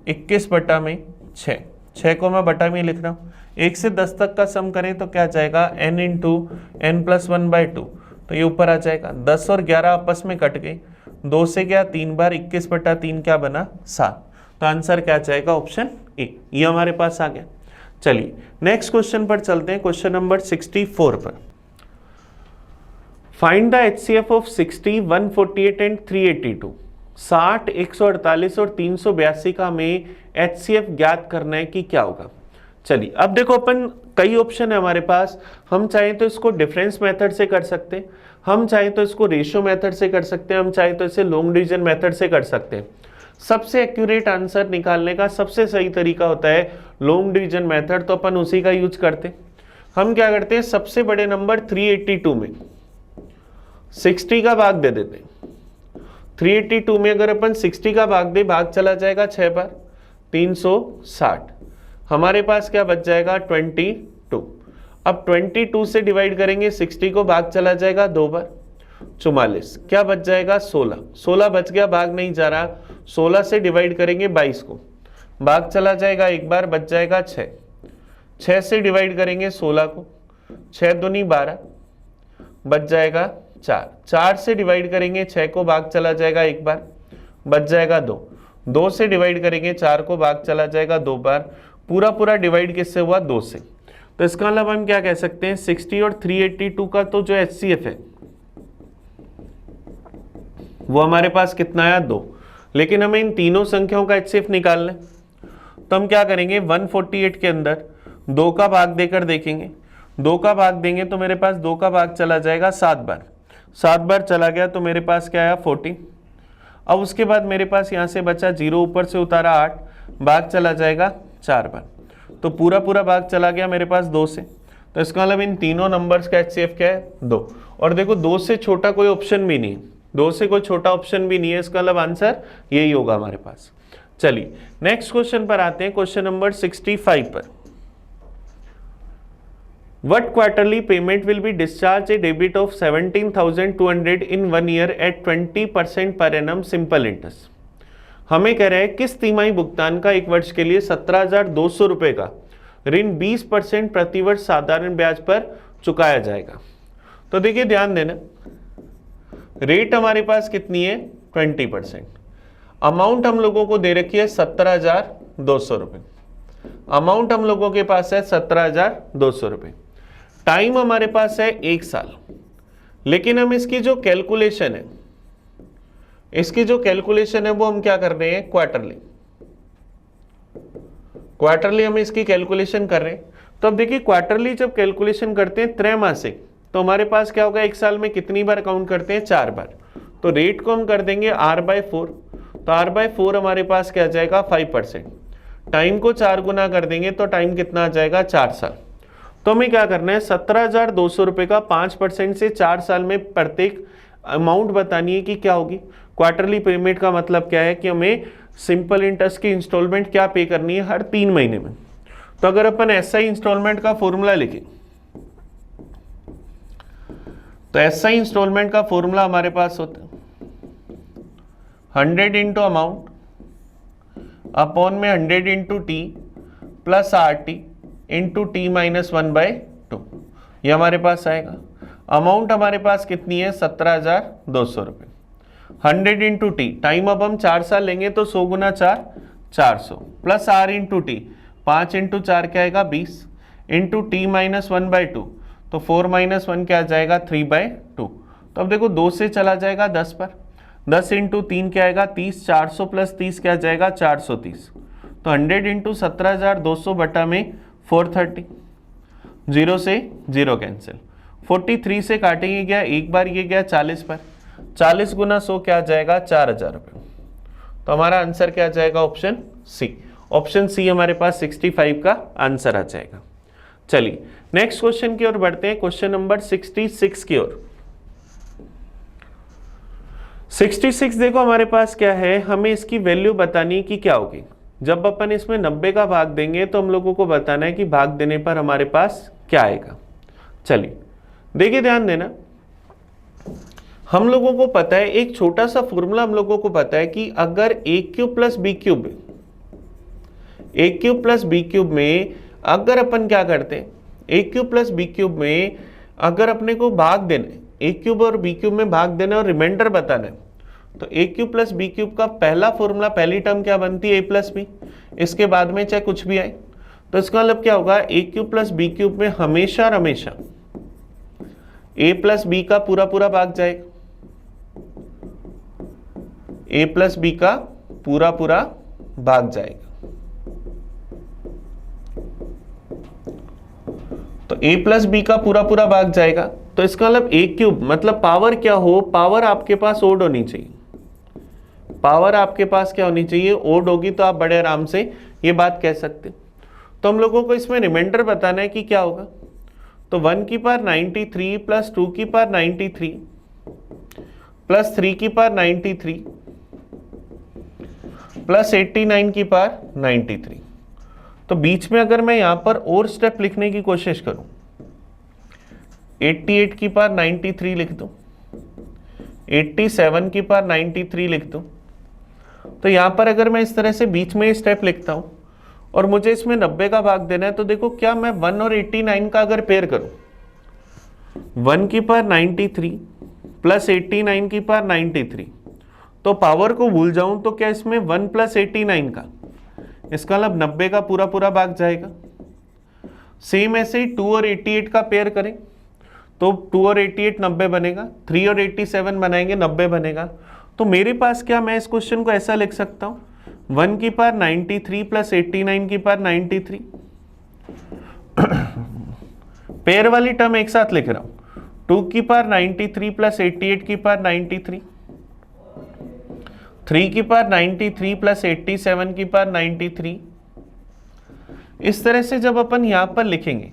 21 बटा में 6, 6 को मैं बटा में लिख रहा हूँ। 1 से 10 तक का सम करें तो क्या जाएगा n into n plus 1 by 2, तो ये ऊपर आ जाएगा। 10 और 11 आपस में कट गए, 2 से गया 3 बार, 21/3 क्या बना 7। तो आंसर क्या जाएगा ऑप्शन ए, ये हमारे पास आ गया। चलिए नेक्स्ट क्वेश्चन पर चलते हैं, क्वेश्चन नंबर 64 पर। Find the HCF of 60, 148 and 382। 60, 148 और 382 का हमें HCF ज्ञात करना है कि क्या होगा। चलिए अब देखो अपन कई ऑप्शन है हमारे पास, हम चाहें तो इसको डिफरेंस मेथड से कर सकते हैं, हम चाहें तो इसको रेशियो मेथड से कर सकते हैं, हम चाहें तो इसे लॉन्ग डिवीजन मेथड से कर सकते हैं। सबसे एक्यूरेट आंसर निकालने का सबसे सही तरीका होता है लॉन्ग डिवीजन मेथड, तो अपन उसी का यूज करते हैं। हम क्या करते हैं, सबसे बड़े नंबर 382 में 60 का भाग दे देते हैं। 382 में अगर अपन 60 का भाग दे, भाग चला जाएगा 6 बार, 360, हमारे पास क्या बच जाएगा 22। अब 22 से डिवाइड करेंगे 60 को, भाग चला जाएगा 2 बार, 44, क्या बच जाएगा 16, 16 बच गया, भाग नहीं जा रहा। 16 से डिवाइड करेंगे 22 को, भाग चला जाएगा 1 बार, बच जाएगा 6, 6 से डिवाइड करेंगे 16 को, 6 दूनी 12, बच जाएगा 4, 4 से डिवाइड करेंगे 6 को, भाग चला जाएगा 1 बार, बच जाएगा 2, 2 से डिवाइड करेंगे 4 को, भाग चला जाएगा 2 बार, पूरा पूरा डिवाइड किससे हुआ 2 से। तो इसका मतलब हम क्या कह सकते हैं 60 और 382 का तो जो HCF है वो हमारे पास कितना आया 2, लेकिन हमें इन तीनों संख्याओं का HCF निकालना है। तो हम क्या करेंगे 148 के अंदर 2 का भाग देकर देखेंगे, 2 का भाग देंगे तो मेरे पास 2 का भाग चला जाएगा 7 बार, 7 बार चला गया तो मेरे पास क्या आया 40। अब उसके बाद मेरे पास यहाँ से बचा 0, ऊपर से उतारा 8, भाग चला जाएगा 4 बार, तो पूरा पूरा भाग चला गया मेरे पास 2 से। तो इसका मतलब इन तीनों नंबर्स का HCF क्या है 2। और देखो 2 से छोटा कोई ऑप्शन भी नहीं है, 2 से कोई छोटा ऑप्शन भी नहीं है, इसका मतलब आंसर यही होगा हमारे पास। चलिए नेक्स्ट क्वेश्चन पर आते हैं, क्वेश्चन नंबर 65 पर। What quarterly payment will be discharged a debit of 17,200 in 1 year at 20% per annum simple interest। हमें कह रहा है किस तिमाही भुगतान का 1 वर्ष के लिए 17,200 रुपए का ऋण 20% प्रतिवर्ष साधारण ब्याज पर चुकाया जाएगा। तो देखिए ध्यान देना, रेट हमारे पास कितनी है 20%, अमाउंट हम लोगों को दे रखी है 17,200 रुपए, अमाउंट हम लोगों के पास है 17,200 रुपए, टाइम हमारे पास है 1 साल। लेकिन हम इसकी जो कैलकुलेशन है, इसकी जो कैलकुलेशन है वो हम क्या कर रहे हैं क्वार्टरली, क्वार्टरली हम इसकी कैलकुलेशन कर रहे हैं। तो अब देखिए क्वार्टरली जब कैलकुलेशन करते हैं त्रैमासिक, तो हमारे पास क्या होगा 1 साल में कितनी बार काउंट करते हैं 4 बार, तो रेट को हम कर देंगे R/4 तो r/4 हमारे पास क्या आ जाएगा 5%। टाइम को 4 गुना कर देंगे तो टाइम कितना आ जाएगा 4 साल। तो हमें क्या करना है 17,200 रुपये का 5% से 4 साल में प्रत्येक अमाउंट बतानी है कि क्या होगी। क्वार्टरली पेमेंट का मतलब क्या है कि हमें सिंपल इंटरेस्ट की इंस्टॉलमेंट क्या पे करनी है हर 3 महीने में। तो अगर अपन एसआई इंस्टॉलमेंट का फॉर्मूला लिखें तो एसआई इंस्टॉलमेंट का फॉर्मूला हमारे पास होता है 100 इंटू अमाउंट अपॉन में 100 into T plus RT into T -1/2। ये हमारे पास आएगा। अमाउंट हमारे पास कितनी है 17,200 रुपये। 100 इंटू टी, टाइम अब हम 4 साल लेंगे तो 100 गुना 4 400 plus R into T 5 into 4 क्या आएगा 20 इंटू टी -1/2 तो 4 - 1 क्या आ जाएगा 3/2। तो अब देखो 2 से चला जाएगा 10 पर, 10 इंटू 3 क्या आएगा 30, 400 प्लस 30 क्या जाएगा 430। तो 100 इंटू 17,200 बटा में 430, 0 से 0 कैंसिल, 43 से काटेंगे क्या एक बार, ये गया 40 पर, 40 गुना 100 क्या आ जाएगा 4,000 रुपये। तो हमारा आंसर क्या आ जाएगा ऑप्शन सी। ऑप्शन सी हमारे पास 65 का आंसर आ जाएगा। चलिए नेक्स्ट क्वेश्चन की ओर बढ़ते हैं, क्वेश्चन नंबर 66 की ओर। 66 देखो हमारे पास क्या है, हमें इसकी वैल्यू बतानी है कि क्या होगी। जब अपन इसमें 90 का भाग देंगे तो हम लोगों को बताना है कि भाग देने पर हमारे पास क्या आएगा। चलिए देखिए ध्यान देना, हम लोगों को पता है एक छोटा सा फॉर्मूला हम लोगों को पता है कि अगर a³ plus b³ a³ plus b³ में अगर अपन क्या करते हैं a³ प्लस b³ में अगर अपने को भाग देना a³ और b³ में भाग देना और रिमाइंडर बताना है तो a³ प्लस b³ का पहला फॉर्मूला पहली टर्म क्या बनती है a प्लस b, इसके बाद में चाहे कुछ भी आए। तो इसका मतलब क्या होगा a³ प्लस b³ में हमेशा और हमेशा a प्लस b का पूरा पूरा भाग जाएगा, a प्लस b का पूरा पूरा भाग जाएगा। तो a प्लस बी का पूरा पूरा भाग जाएगा। तो इसका मतलब a³ मतलब पावर क्या हो, पावर आपके पास ओड होनी चाहिए, पावर आपके पास क्या होनी चाहिए ओड होगी तो आप बड़े आराम से ये बात कह सकते। तो हम लोगों को इसमें रिमाइंडर बताना है कि क्या होगा। तो 1 की पावर 93 प्लस 2 की पावर 93 प्लस 3 की पावर 93 प्लस 89 की पावर 93। तो बीच में अगर मैं यहां पर और स्टेप लिखने की कोशिश करूं 88 की पावर 93 लिख दूं, 87 की पावर 93 लिख दूं, तो यहां पर अगर मैं इस तरह से बीच में स्टेप लिखता हूं और मुझे इसमें 90 का भाग देना है तो देखो क्या मैं 1 और 89 का अगर पेयर करूं 1 की पावर 93 प्लस 89 की पावर 93 तो पावर को भूल जाऊं तो क्या इसमें 1 प्लस 89 का, इसका मतलब 90 का पूरा पूरा भाग जाएगा। सेम ऐसे ही 2 और 88 का पेयर करें तो 2 और 88 90 बनेगा, 3 और 87 बनाएंगे 90 बनेगा। तो मेरे पास क्या मैं इस क्वेश्चन को ऐसा लिख सकता हूं 1 की पावर 93 प्लस 89 की पावर 93 पेयर वाली टर्म एक साथ लिख रहा हूं 2 की पावर 93 प्लस 88 की पावर 93, 3 की पावर 93 प्लस 87 की पावर 93। इस तरह से जब अपन यहां पर लिखेंगे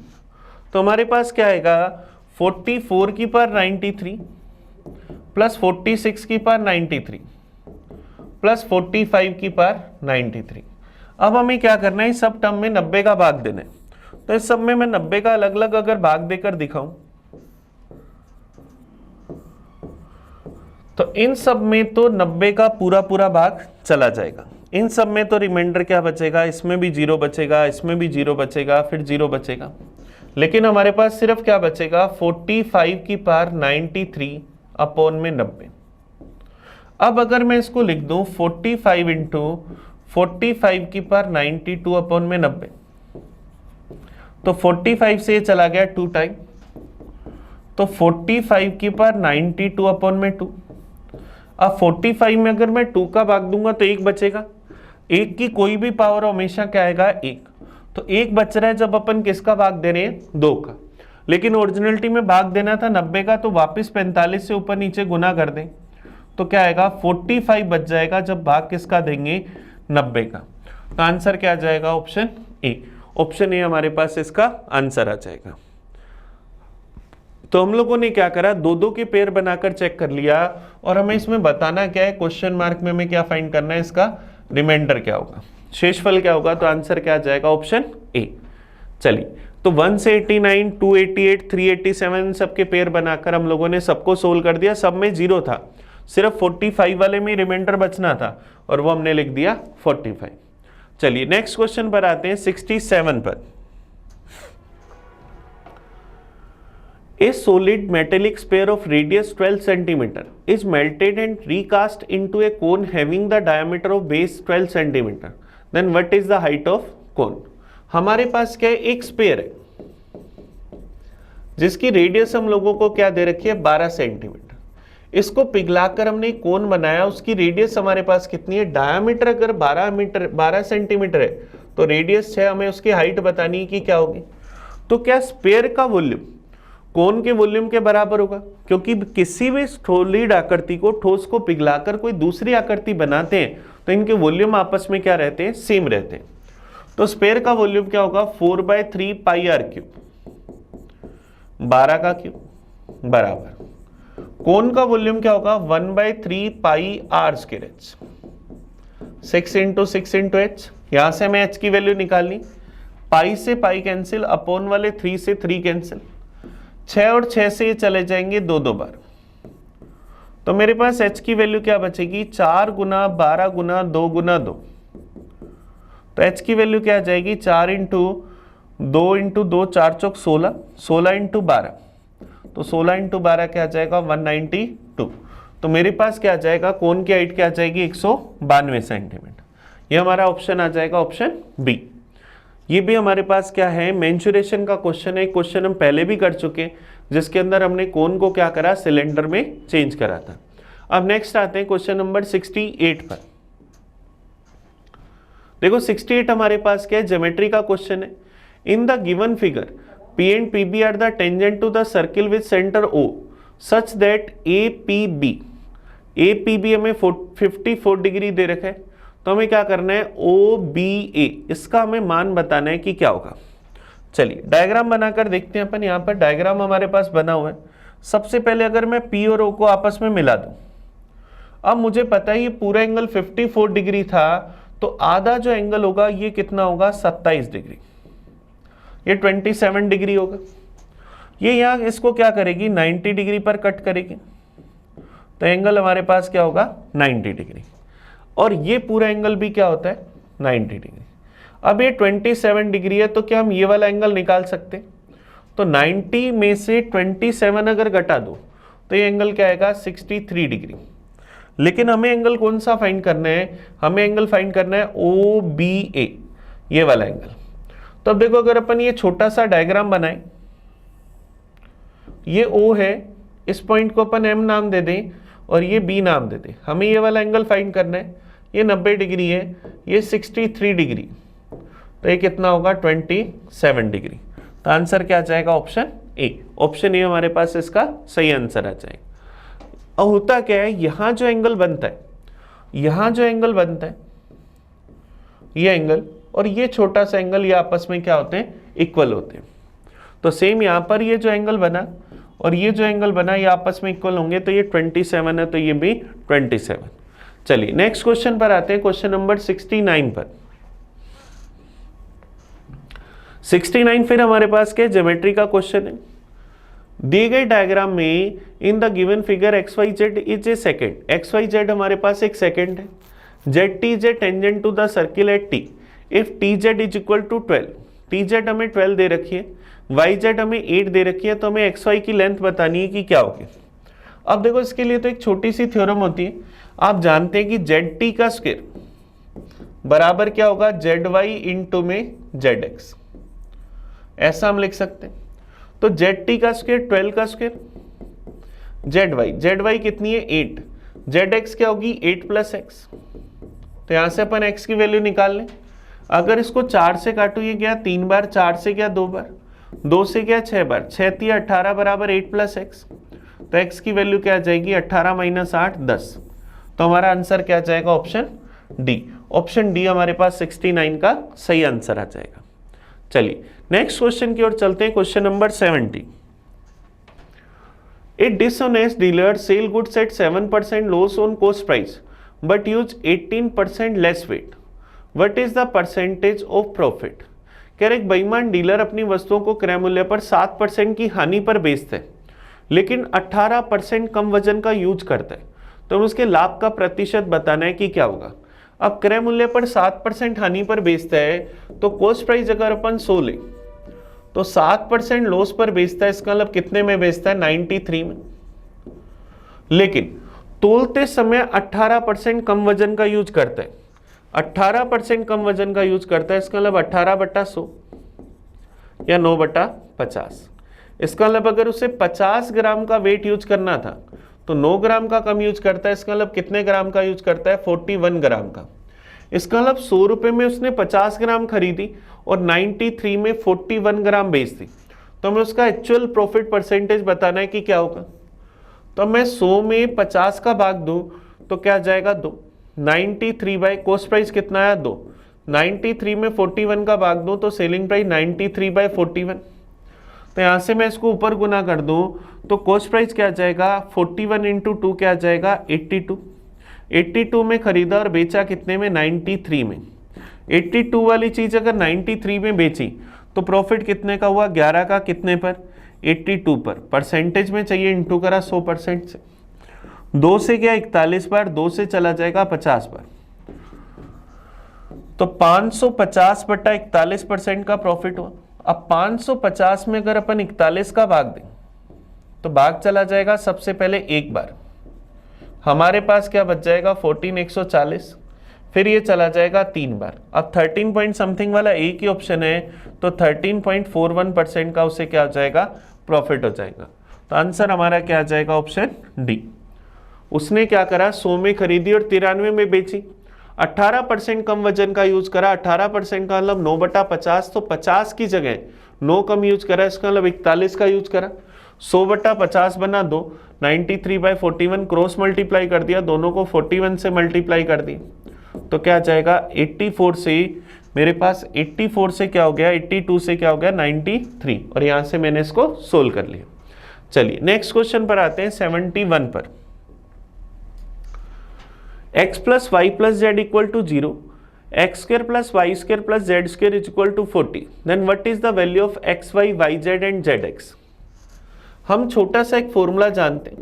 तो हमारे पास क्या आएगा 44 की पावर 93 प्लस 46 की पावर 93 प्लस 45 की पावर 93। अब हमें क्या करना है, इस सब टर्म में 90 का भाग देना है। तो इस सब में मैं 90 का अलग अलग अगर भाग देकर दिखाऊं तो इन सब में तो 90 का पूरा पूरा भाग चला जाएगा, इन सब में तो रिमाइंडर क्या बचेगा, इसमें भी 0 बचेगा, इसमें भी 0 बचेगा, फिर 0 बचेगा। लेकिन हमारे पास सिर्फ क्या बचेगा 45 की पावर 93 अपॉन में 90। अब अगर मैं इसको लिख दूं 45 इंटू 45 की पावर 92 अपॉन में 90 तो 45 से ये चला गया 2 टाइम, तो 45 की पावर 92 अपॉन में 2। अब 45 में अगर मैं 2 का भाग दूंगा तो 1 बचेगा, 1 की कोई भी पावर हमेशा क्या आएगा 1, तो 1 बच रहा है जब अपन किसका भाग दे रहे हैं 2 का। लेकिन ओरिजिनलिटी में भाग देना था 90 का तो वापस 45 से ऊपर नीचे गुना कर दें तो क्या आएगा 45 बच जाएगा जब भाग किसका देंगे 90 का। तो आंसर क्या आ जाएगा ऑप्शन ए। ऑप्शन ए हमारे पास इसका आंसर आ जाएगा। तो हम लोगों ने क्या करा, दो दो के पेयर बनाकर चेक कर लिया और हमें इसमें बताना क्या है, क्वेश्चन मार्क में हमें क्या फाइंड करना है, इसका रिमाइंडर क्या होगा, शेषफल क्या होगा। तो आंसर क्या आ जाएगा ऑप्शन ए। चलिए तो 1 से 89, 288, 387 सबके पेयर बनाकर हम लोगों ने सबको सोल्व कर दिया। सब में 0 था, सिर्फ 45 वाले में रिमाइंडर बचना था और वो हमने लिख दिया 45। चलिए नेक्स्ट क्वेश्चन पर आते हैं 67 पर। A solid metallic sphere of radius 12 centimeter is melted and recast into a cone having the diameter of base 12 centimeter. Then what is the height of cone? हमारे पास क्या है, एक स्पेयर है जिसकी रेडियस हम लोगों को क्या दे रखी है 12 सेंटीमीटर। इसको पिघलाकर हमने एक कोन बनाया, उसकी रेडियस हमारे पास कितनी है, डायमीटर अगर 12 सेंटीमीटर है तो रेडियस 6, हमें उसकी हाइट बतानी है कि क्या होगी। तो क्या स्पेयर का वॉल्यूम कोन के वॉल्यूम के बराबर होगा, क्योंकि किसी भी सॉलिड आकृति को, ठोस को पिघलाकर कोई दूसरी आकृति बनाते हैं तो इनके वॉल्यूम आपस में क्या रहते हैं, सेम रहते हैं। तो स्पेयर का वॉल्यूम क्या होगा 4/3 पाई आर क्यूब, 12 का क्यूब बराबर। कोन का वॉल्यूम क्या होगा 1/3 पाई आर स्क्वायर एच, 6 × 6 × एच। यहां से हमें एच की वैल्यू निकालनी, पाई से पाई कैंसिल, अपॉन वाले 3 से 3 कैंसिल, 6 और 6 से ये चले जाएंगे 2 बार। तो मेरे पास h की वैल्यू क्या बचेगी 4 × 12 × 2 × 2। तो h की वैल्यू क्या आ जाएगी 4 × 2 × 2 4 चौक 16, 16 × 12, तो 16 × 12 क्या आ जाएगा 192। तो मेरे पास क्या आ जाएगा, कोन की हाइट क्या आ जाएगी 192 सेंटीमीटर। ये हमारा ऑप्शन आ जाएगा ऑप्शन बी। ये भी हमारे पास क्या है, मेंसुरेशन का क्वेश्चन है। क्वेश्चन हम पहले भी कर चुके हैं जिसके अंदर हमने कोन को क्या करा, सिलेंडर में चेंज करा था। अब नेक्स्ट आते हैं क्वेश्चन नंबर 68 पर। देखो 68 हमारे पास क्या है, ज्योमेट्री का क्वेश्चन है। In the given figure P and PB are the tangent to the circle with centre O such that APB हमें 54 डिग्री दे रखा है। तो हमें क्या करना है, OBA इसका हमें मान बताना है कि क्या होगा। चलिए डायग्राम बनाकर देखते हैं अपन। यहाँ पर डायग्राम हमारे पास बना हुआ है। सबसे पहले अगर मैं P और O को आपस में मिला दूं, अब मुझे पता है ये पूरा एंगल 54 डिग्री था, तो आधा जो एंगल होगा ये कितना होगा 27 डिग्री, ये 27 डिग्री होगा। ये यहाँ इसको क्या करेगी 90 डिग्री पर कट करेगी, तो एंगल हमारे पास क्या होगा 90 डिग्री। और ये पूरा एंगल भी क्या होता है 90 डिग्री। अब ये 27 डिग्री है, तो क्या हम ये वाला एंगल निकाल सकते हैं। तो 90 में से 27 अगर घटा दो तो ये एंगल क्या आएगा 63 डिग्री। लेकिन हमें एंगल कौन सा फाइंड करना है, हमें एंगल फाइंड करना है OBA, ये वाला एंगल। तो अब देखो अगर अपन ये छोटा सा डायग्राम बनाए, ये O है, इस पॉइंट को अपन M नाम दे दें और ये B नाम दे दें। हमें ये वाला एंगल फाइंड करना है। ये 90 डिग्री है, ये 63 डिग्री, तो ये कितना होगा 27 डिग्री। तो आंसर क्या आ जाएगा ऑप्शन ए। ऑप्शन ए हमारे पास इसका सही आंसर आ जाएगा। और होता क्या है, यहां जो एंगल बनता है, यहां जो एंगल बनता है ये एंगल और ये छोटा सा एंगल, ये आपस में क्या होते हैं इक्वल होते हैं। तो सेम यहां पर ये जो एंगल बना और ये जो एंगल बना ये आपस में इक्वल होंगे, तो ये 27 है, तो ये भी 27। चलिए नेक्स्ट क्वेश्चन पर आते हैं, क्वेश्चन नंबर 69 पर। 69 फिर हमारे पास क्या ज्योमेट्री का क्वेश्चन है। दिए गए डायग्राम में in the given figure XYZ is a secant, XYZ हमारे पास एक सेकेंड है, ZT is a tangent to the circle at T if TZ is equal to 12। TZ हमें 12 दे रखी है, YZ हमें 8 दे रखी है, तो हमें XY की लेंथ बतानी है कि क्या होगी। अब देखो इसके लिए तो एक छोटी सी थ्योरम होती है। आप जानते हैं कि ZT का स्क्वायर बराबर क्या होगा ZY इंटू में ZX, ऐसा हम लिख सकते हैं। तो ZT का स्क्वायर 12 का स्क्वायर, ZY कितनी है 8, ZX क्या होगी 8 + x। तो यहां से अपन x की वैल्यू निकाल लें। अगर इसको 4 से काटो, ये गया 3 बार, 4 से गया 2 बार, 2 से गया 6 बार, 6 × 18 बराबर 8 + x। तो x की वैल्यू क्या आ जाएगी 18 - 8 10, तो हमारा आंसर क्या जाएगा, ऑप्शन डी। ऑप्शन डी हमारे पास 69 का सही आंसर आ जाएगा। चलिए नेक्स्ट क्वेश्चन की ओर चलते हैं। Question number 70। A dishonest dealer sell goods at 7% loss on cost price but use 18% less weight. What is the percentage of profit? कह रहे एक बेईमान डीलर अपनी वस्तुओं को क्रय मूल्य पर 7% की हानि पर बेचते हैं लेकिन 18% कम वजन का यूज करते हैं, तो हमें उसके लाभ का प्रतिशत बताना है कि क्या होगा। अब क्रय मूल्य पर 7% हानि पर बेचता है तो कॉस्ट प्राइस अगर अपन 100 ले तो 7% लॉस पर बेचता है, इसका मतलब कितने में बेचता है, 93 में। लेकिन तोलते समय 18% कम वजन का यूज करता है, 18% कम वजन का यूज करता है, इसका मतलब 18/100 या 9/50। इसका मतलब अगर उसे 50 ग्राम का वेट यूज करना था तो 9 ग्राम का कम यूज करता है, इसका मतलब कितने ग्राम का यूज करता है, 41 ग्राम का। इसका मतलब 100 रुपए में उसने 50 ग्राम खरीदी और 93 में 41 ग्राम बेच दी, तो हमें उसका एक्चुअल प्रॉफिट परसेंटेज बताना है कि क्या होगा। तो मैं 100 में 50 का भाग दूं तो क्या जाएगा, 2। 93 बाय कॉस्ट प्राइस कितना आया, 2। 93 में 41 का भाग दूं तो सेलिंग प्राइस 93/41। तो यहां से मैं इसको ऊपर गुना कर दूं तो कॉस्ट प्राइस क्या जाएगा, 41 × 2 क्या जाएगा, 82। 82 में खरीदा और बेचा कितने में, 93 में। 82 वाली चीज अगर 93 में बेची तो प्रॉफिट कितने का हुआ, 11 का, कितने पर, 82 पर। परसेंटेज में चाहिए, इंटू करा 100% से। 2 से क्या 41 बार, 2 से चला जाएगा 50 बार, तो 550/41% का प्रॉफिट हुआ। अब 550 में अगर अपन 41 का भाग दें तो भाग चला जाएगा सबसे पहले एक बार, हमारे पास क्या बच जाएगा, 14/140। फिर ये चला जाएगा 3 बार। अब 13 पॉइंट समथिंग वाला एक ही ऑप्शन है तो 13.41% का उसे क्या हो जाएगा, प्रॉफिट हो जाएगा। तो आंसर हमारा क्या आ जाएगा, ऑप्शन डी। उसने क्या करा, 100 में खरीदी और 93 में बेची, 18% कम वजन का यूज करा। 18% का मतलब 9/50, तो 50 की जगह 9 कम यूज करा, इसका मतलब 41 का यूज करा। 100/50 बना 2, 93/41 क्रॉस मल्टीप्लाई कर दिया, दोनों को 41 से मल्टीप्लाई कर दिया, तो क्या जाएगा 84 से, मेरे पास 84 से क्या हो गया, 82 से क्या हो गया, 93, और यहां से मैंने इसको सोल्व कर लिया। चलिए नेक्स्ट क्वेश्चन पर आते हैं 71 पर। x + y + z = 0, x² + y² + z² = 40, then what is the value of x, y, yz and zx? हम छोटा सा एक फॉर्मूला जानते हैं,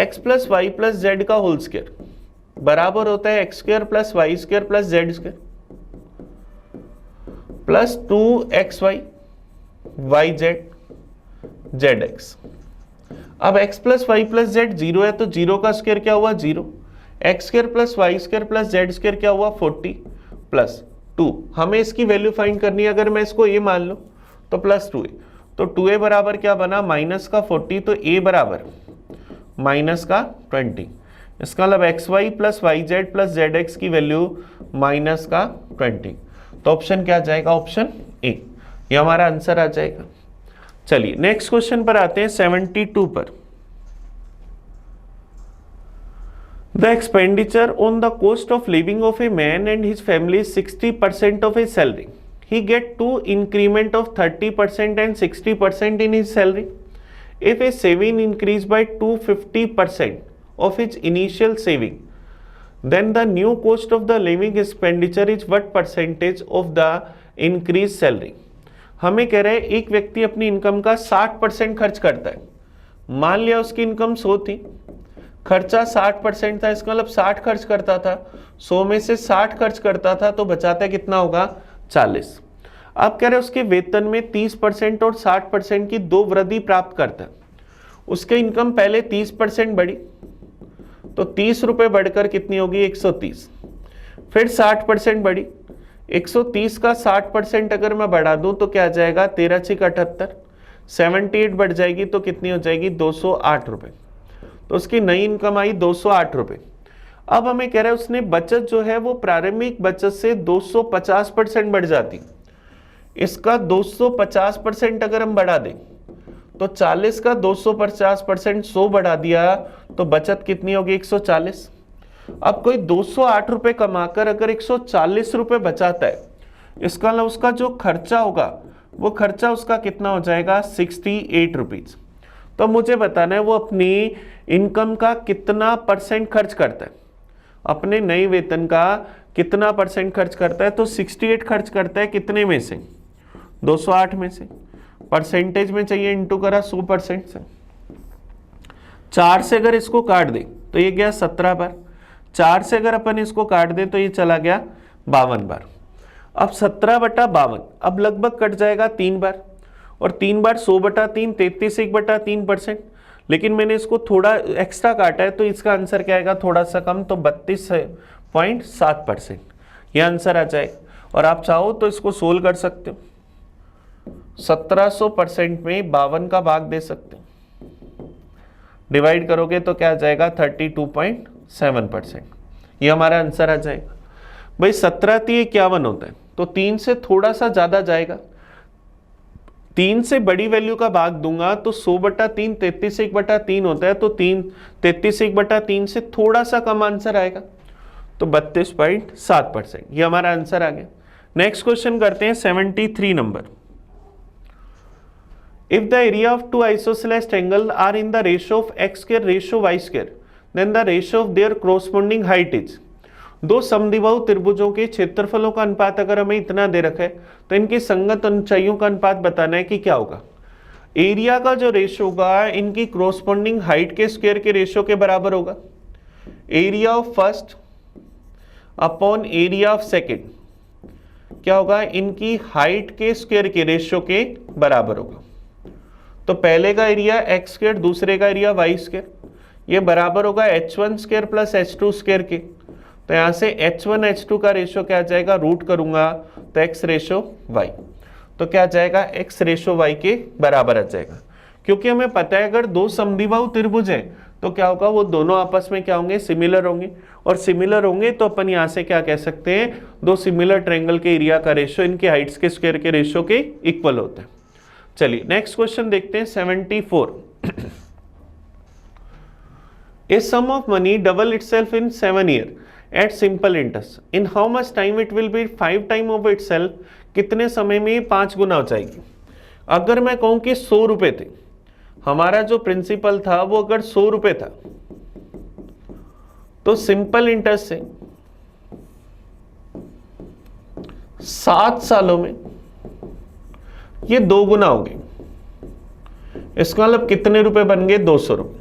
x + y + z का होल स्क्वायर बराबर होता है x² + y² + z² plus 2xy yz zx। अब x + y + z 0 है तो 0 का स्क्वायर क्या हुआ, 0। x² + y² + z² क्या हुआ, 40 प्लस 2। हमें इसकी वैल्यू फाइंड करनी है, अगर मैं इसको a मान लूं तो +2a, तो 2a बराबर क्या बना, -40, तो a बराबर -20। इसका मतलब xy + yz + zx की वैल्यू -20, तो ऑप्शन क्या जाएगा, ऑप्शन ए, ये हमारा आंसर आ जाएगा। चलिए नेक्स्ट क्वेश्चन पर आते हैं 72 पर। The expenditure on the cost of living of a man and his family is 60% of his salary. He get 2 increment of 30% and 60% in his salary. If a saving increase by 250% of his initial saving, then the new cost of the living expenditure is what percentage of the increased salary? हमें कह रहे हैं एक व्यक्ति अपनी income का 60% खर्च करता है। मान लिया उसकी इनकम 100 थी, खर्चा 60% था, इसका मतलब 60 खर्च करता था, 100 में से 60 खर्च करता था तो बचाता कितना होगा, 40। अब कह रहे उसके वेतन में 30% और 60% की 2 वृद्धि प्राप्त करता है। उसके इनकम पहले 30% बढ़ी तो 30 रुपए बढ़कर कितनी होगी, 130। फिर 60% बढ़ी, 130 का 60% अगर मैं बढ़ा दूं तो क्या आ जाएगा, 13×6 = 78, 78 बढ़ जाएगी तो कितनी हो जाएगी, 208 रुपए। तो उसकी नई इनकम आई 208 रुपए। अब हमें कह रहा है उसने बचत जो है वो प्रारंभिक बचत से 250% बढ़ जाती। इसका 250% अगर हम बढ़ा दें तो 40 का 250% 100 बढ़ा दिया तो बचत कितनी होगी, 140। अब कोई 208 रुपए कमाकर अगर 140 रुपए बचाता है, इसका मतलब उसका जो खर्चा होगा वो खर्चा उसका कितना हो जाएगा 68 रुपीज। तो मुझे बताना है वो अपनी इनकम का कितना परसेंट खर्च करता है, अपने नए वेतन का कितना परसेंट खर्च करता है। तो 68 खर्च करता है कितने में से, 208 में से। परसेंटेज में चाहिए, इंटू करा 100% से। 4 से अगर इसको काट दे तो ये गया 17 बार, 4 से अगर अपन इसको काट दे तो ये चला गया 52 बार। अब 17/52 अब लगभग कट जाएगा 3 बार, और 3 बार 100/3 33/3%। लेकिन मैंने इसको थोड़ा एक्स्ट्रा काटा है तो इसका आंसर क्या आएगा, थोड़ा सा कम, तो 32.7% यह आंसर आ जाएगा। और आप चाहो तो इसको सोल्व कर सकते हो, 1700% में 52 का भाग दे सकते हो, डिवाइड करोगे तो क्या आ जाएगा 32.7%। ये हमारा आंसर आ जाएगा। भाई 17×3 = 51 होता है, तो 3 से थोड़ा सा ज्यादा जाएगा, 3 से बड़ी वैल्यू का भाग दूंगा तो 100/3 33/3 होता है, तो 33/3 से थोड़ा सा कम आंसर आएगा, तो 32.7%। ये हमारा आंसर आ गया। नेक्स्ट क्वेश्चन करते हैं 73 number. If the area of two isosceles triangles are in the ratio of x square ratio y square, then the ratio of their corresponding height is। दो समद्विबाहु त्रिभुजों के क्षेत्रफलों का अनुपात अगर हमें इतना दे रखा है तो इनकी संगत ऊंचाइयों का अनुपात बताना है कि क्या होगा। एरिया का जो रेशियो होगा इनकी कोरोस्पोंडिंग हाइट के स्क्वायर के रेशियो के बराबर होगा। Area of first upon area of second क्या होगा, इनकी हाइट के स्क्वायर के रेशियो के बराबर होगा। तो पहले का एरिया एक्स स्क्वायर, दूसरे का एरिया वाई स्क्वायर, ये बराबर होगा h1 square plus h2 square के। तो यहाँ से h1 h2 का रेशियो क्या आ जाएगा, रूट करूंगा तो x रेशियो y, तो क्या आ जाएगा x रेशियो y के बराबर आ जाएगा। क्योंकि हमें पता है अगर दो समद्विबाहु त्रिभुज है तो क्या होगा, वो दोनों आपस में क्या होंगे, सिमिलर होंगे, और सिमिलर होंगे तो अपन यहाँ से क्या कह सकते हैं, दो सिमिलर ट्रायंगल के एरिया का रेशियो इनके हाइट्स के स्क्वायर के रेशियो के इक्वल होता है। चलिए नेक्स्ट क्वेश्चन देखते हैं 74। A sum of money double itself in 7 years at simple interest. In how much time it will be 5 times of itself? कितने समय में 5 गुना हो जाएगी। अगर मैं कहूं कि 100 रुपए थे, हमारा जो प्रिंसिपल था वो अगर 100 रुपए था, तो सिंपल इंटरेस्ट से 7 सालों में ये 2 गुना हो गए। इसका मतलब कितने रुपए बन गए, 200 रुपए।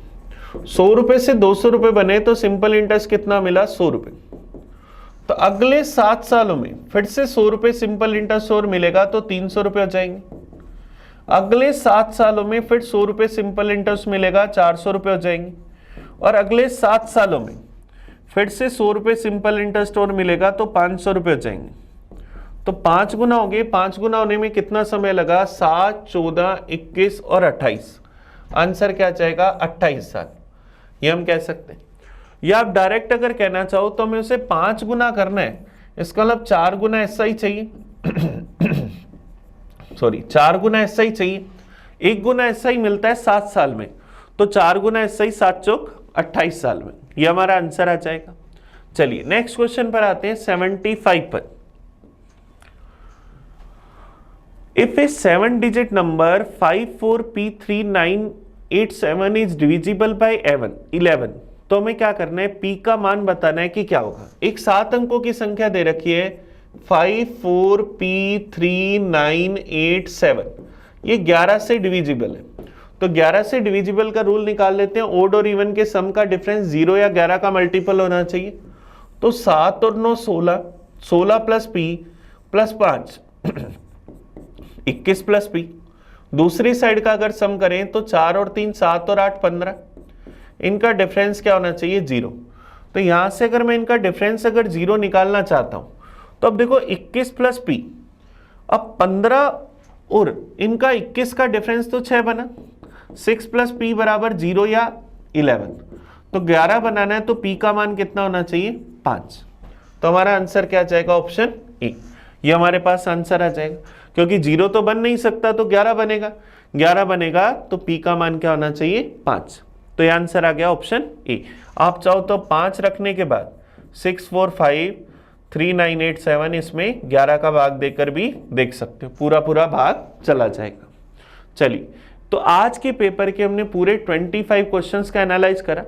100 रुपए से 200 रुपए बने तो सिंपल इंटरेस्ट कितना मिला, 100 रुपए। तो अगले 7 सालों में फिर से 100 रुपए सिंपल इंटरेस्ट और मिलेगा तो 300 रुपए हो जाएंगे। अगले 7 सालों में फिर 100 रुपए सिंपल इंटरेस्ट मिलेगा, 400 रुपए हो जाएंगे। और अगले 7 सालों में फिर से 100 रुपए सिंपल इंटरेस्ट और मिलेगा तो 500 रुपए हो जाएंगे। तो 5 गुना हो गए। 5 गुना होने में कितना समय लगा, 7, 14, 21 और 28। आंसर क्या जाएगा, 28 साल। ये हम कह सकते हैं। या आप डायरेक्ट अगर कहना चाहो तो हमें उसे 5 गुना करना है, इसका मतलब 4 गुना ऐसा ही चाहिए सॉरी 4 गुना ऐसा ही चाहिए। 1 गुना ऐसा ही मिलता है 7 साल में, तो 4 गुना ऐसा ही 7 चौक 28 साल में। ये हमारा आंसर आ जाएगा। चलिए नेक्स्ट क्वेश्चन पर आते हैं 75 पर। If a 7-digit number 54P3987 is divisible by 11, तो हमें क्या करना है, P का मान बताना है कि क्या होगा। एक 7 अंकों की संख्या दे रखी है 54P3987, ये 11 से डिविजिबल है। तो 11 से डिविजिबल का रूल निकाल लेते हैं। ओड और इवन के सम का डिफरेंस 0 या 11 का मल्टीपल होना चाहिए। तो 7 और 9 16, 16 plus P plus 5 21 plus P। दूसरी साइड का अगर सम करें तो 4 और 3 7 और 8 15, इनका डिफरेंस क्या होना चाहिए, 0। तो यहां से अगर मैं इनका डिफरेंस अगर 0 निकालना चाहता हूं तो अब देखो 21 प्लस P, अब 15 और इनका 21 का डिफरेंस तो 6 बना, 6 प्लस P बराबर 0 या 11। तो 11 बनाना है तो P का मान कितना होना चाहिए, 5। तो हमारा आंसर क्या जाएगा, ऑप्शन ए। ये हमारे पास आंसर आ जाएगा, क्योंकि 0 तो बन नहीं सकता तो 11 बनेगा। 11 बनेगा तो P का मान क्या होना चाहिए, 5। तो ये आंसर आ गया ऑप्शन ए। आप चाहो तो 5 रखने के बाद 6, 4, 5, 3, 9, 8, 7 इसमें 11 का भाग देकर भी देख सकते हो, पूरा पूरा भाग चला जाएगा। चलिए, तो आज के पेपर के हमने पूरे 25 क्वेश्चंस का एनालाइज करा।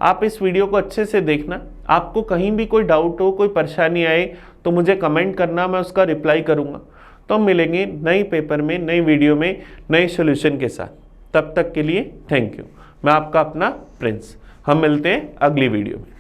आप इस वीडियो को अच्छे से देखना, आपको कहीं भी कोई डाउट हो, कोई परेशानी आए तो मुझे कमेंट करना, मैं उसका रिप्लाई करूंगा। तो हम मिलेंगे नए पेपर में, नई वीडियो में, नए सॉल्यूशन के साथ। तब तक के लिए थैंक यू। मैं आपका अपना प्रिंस। हम मिलते हैं अगली वीडियो में।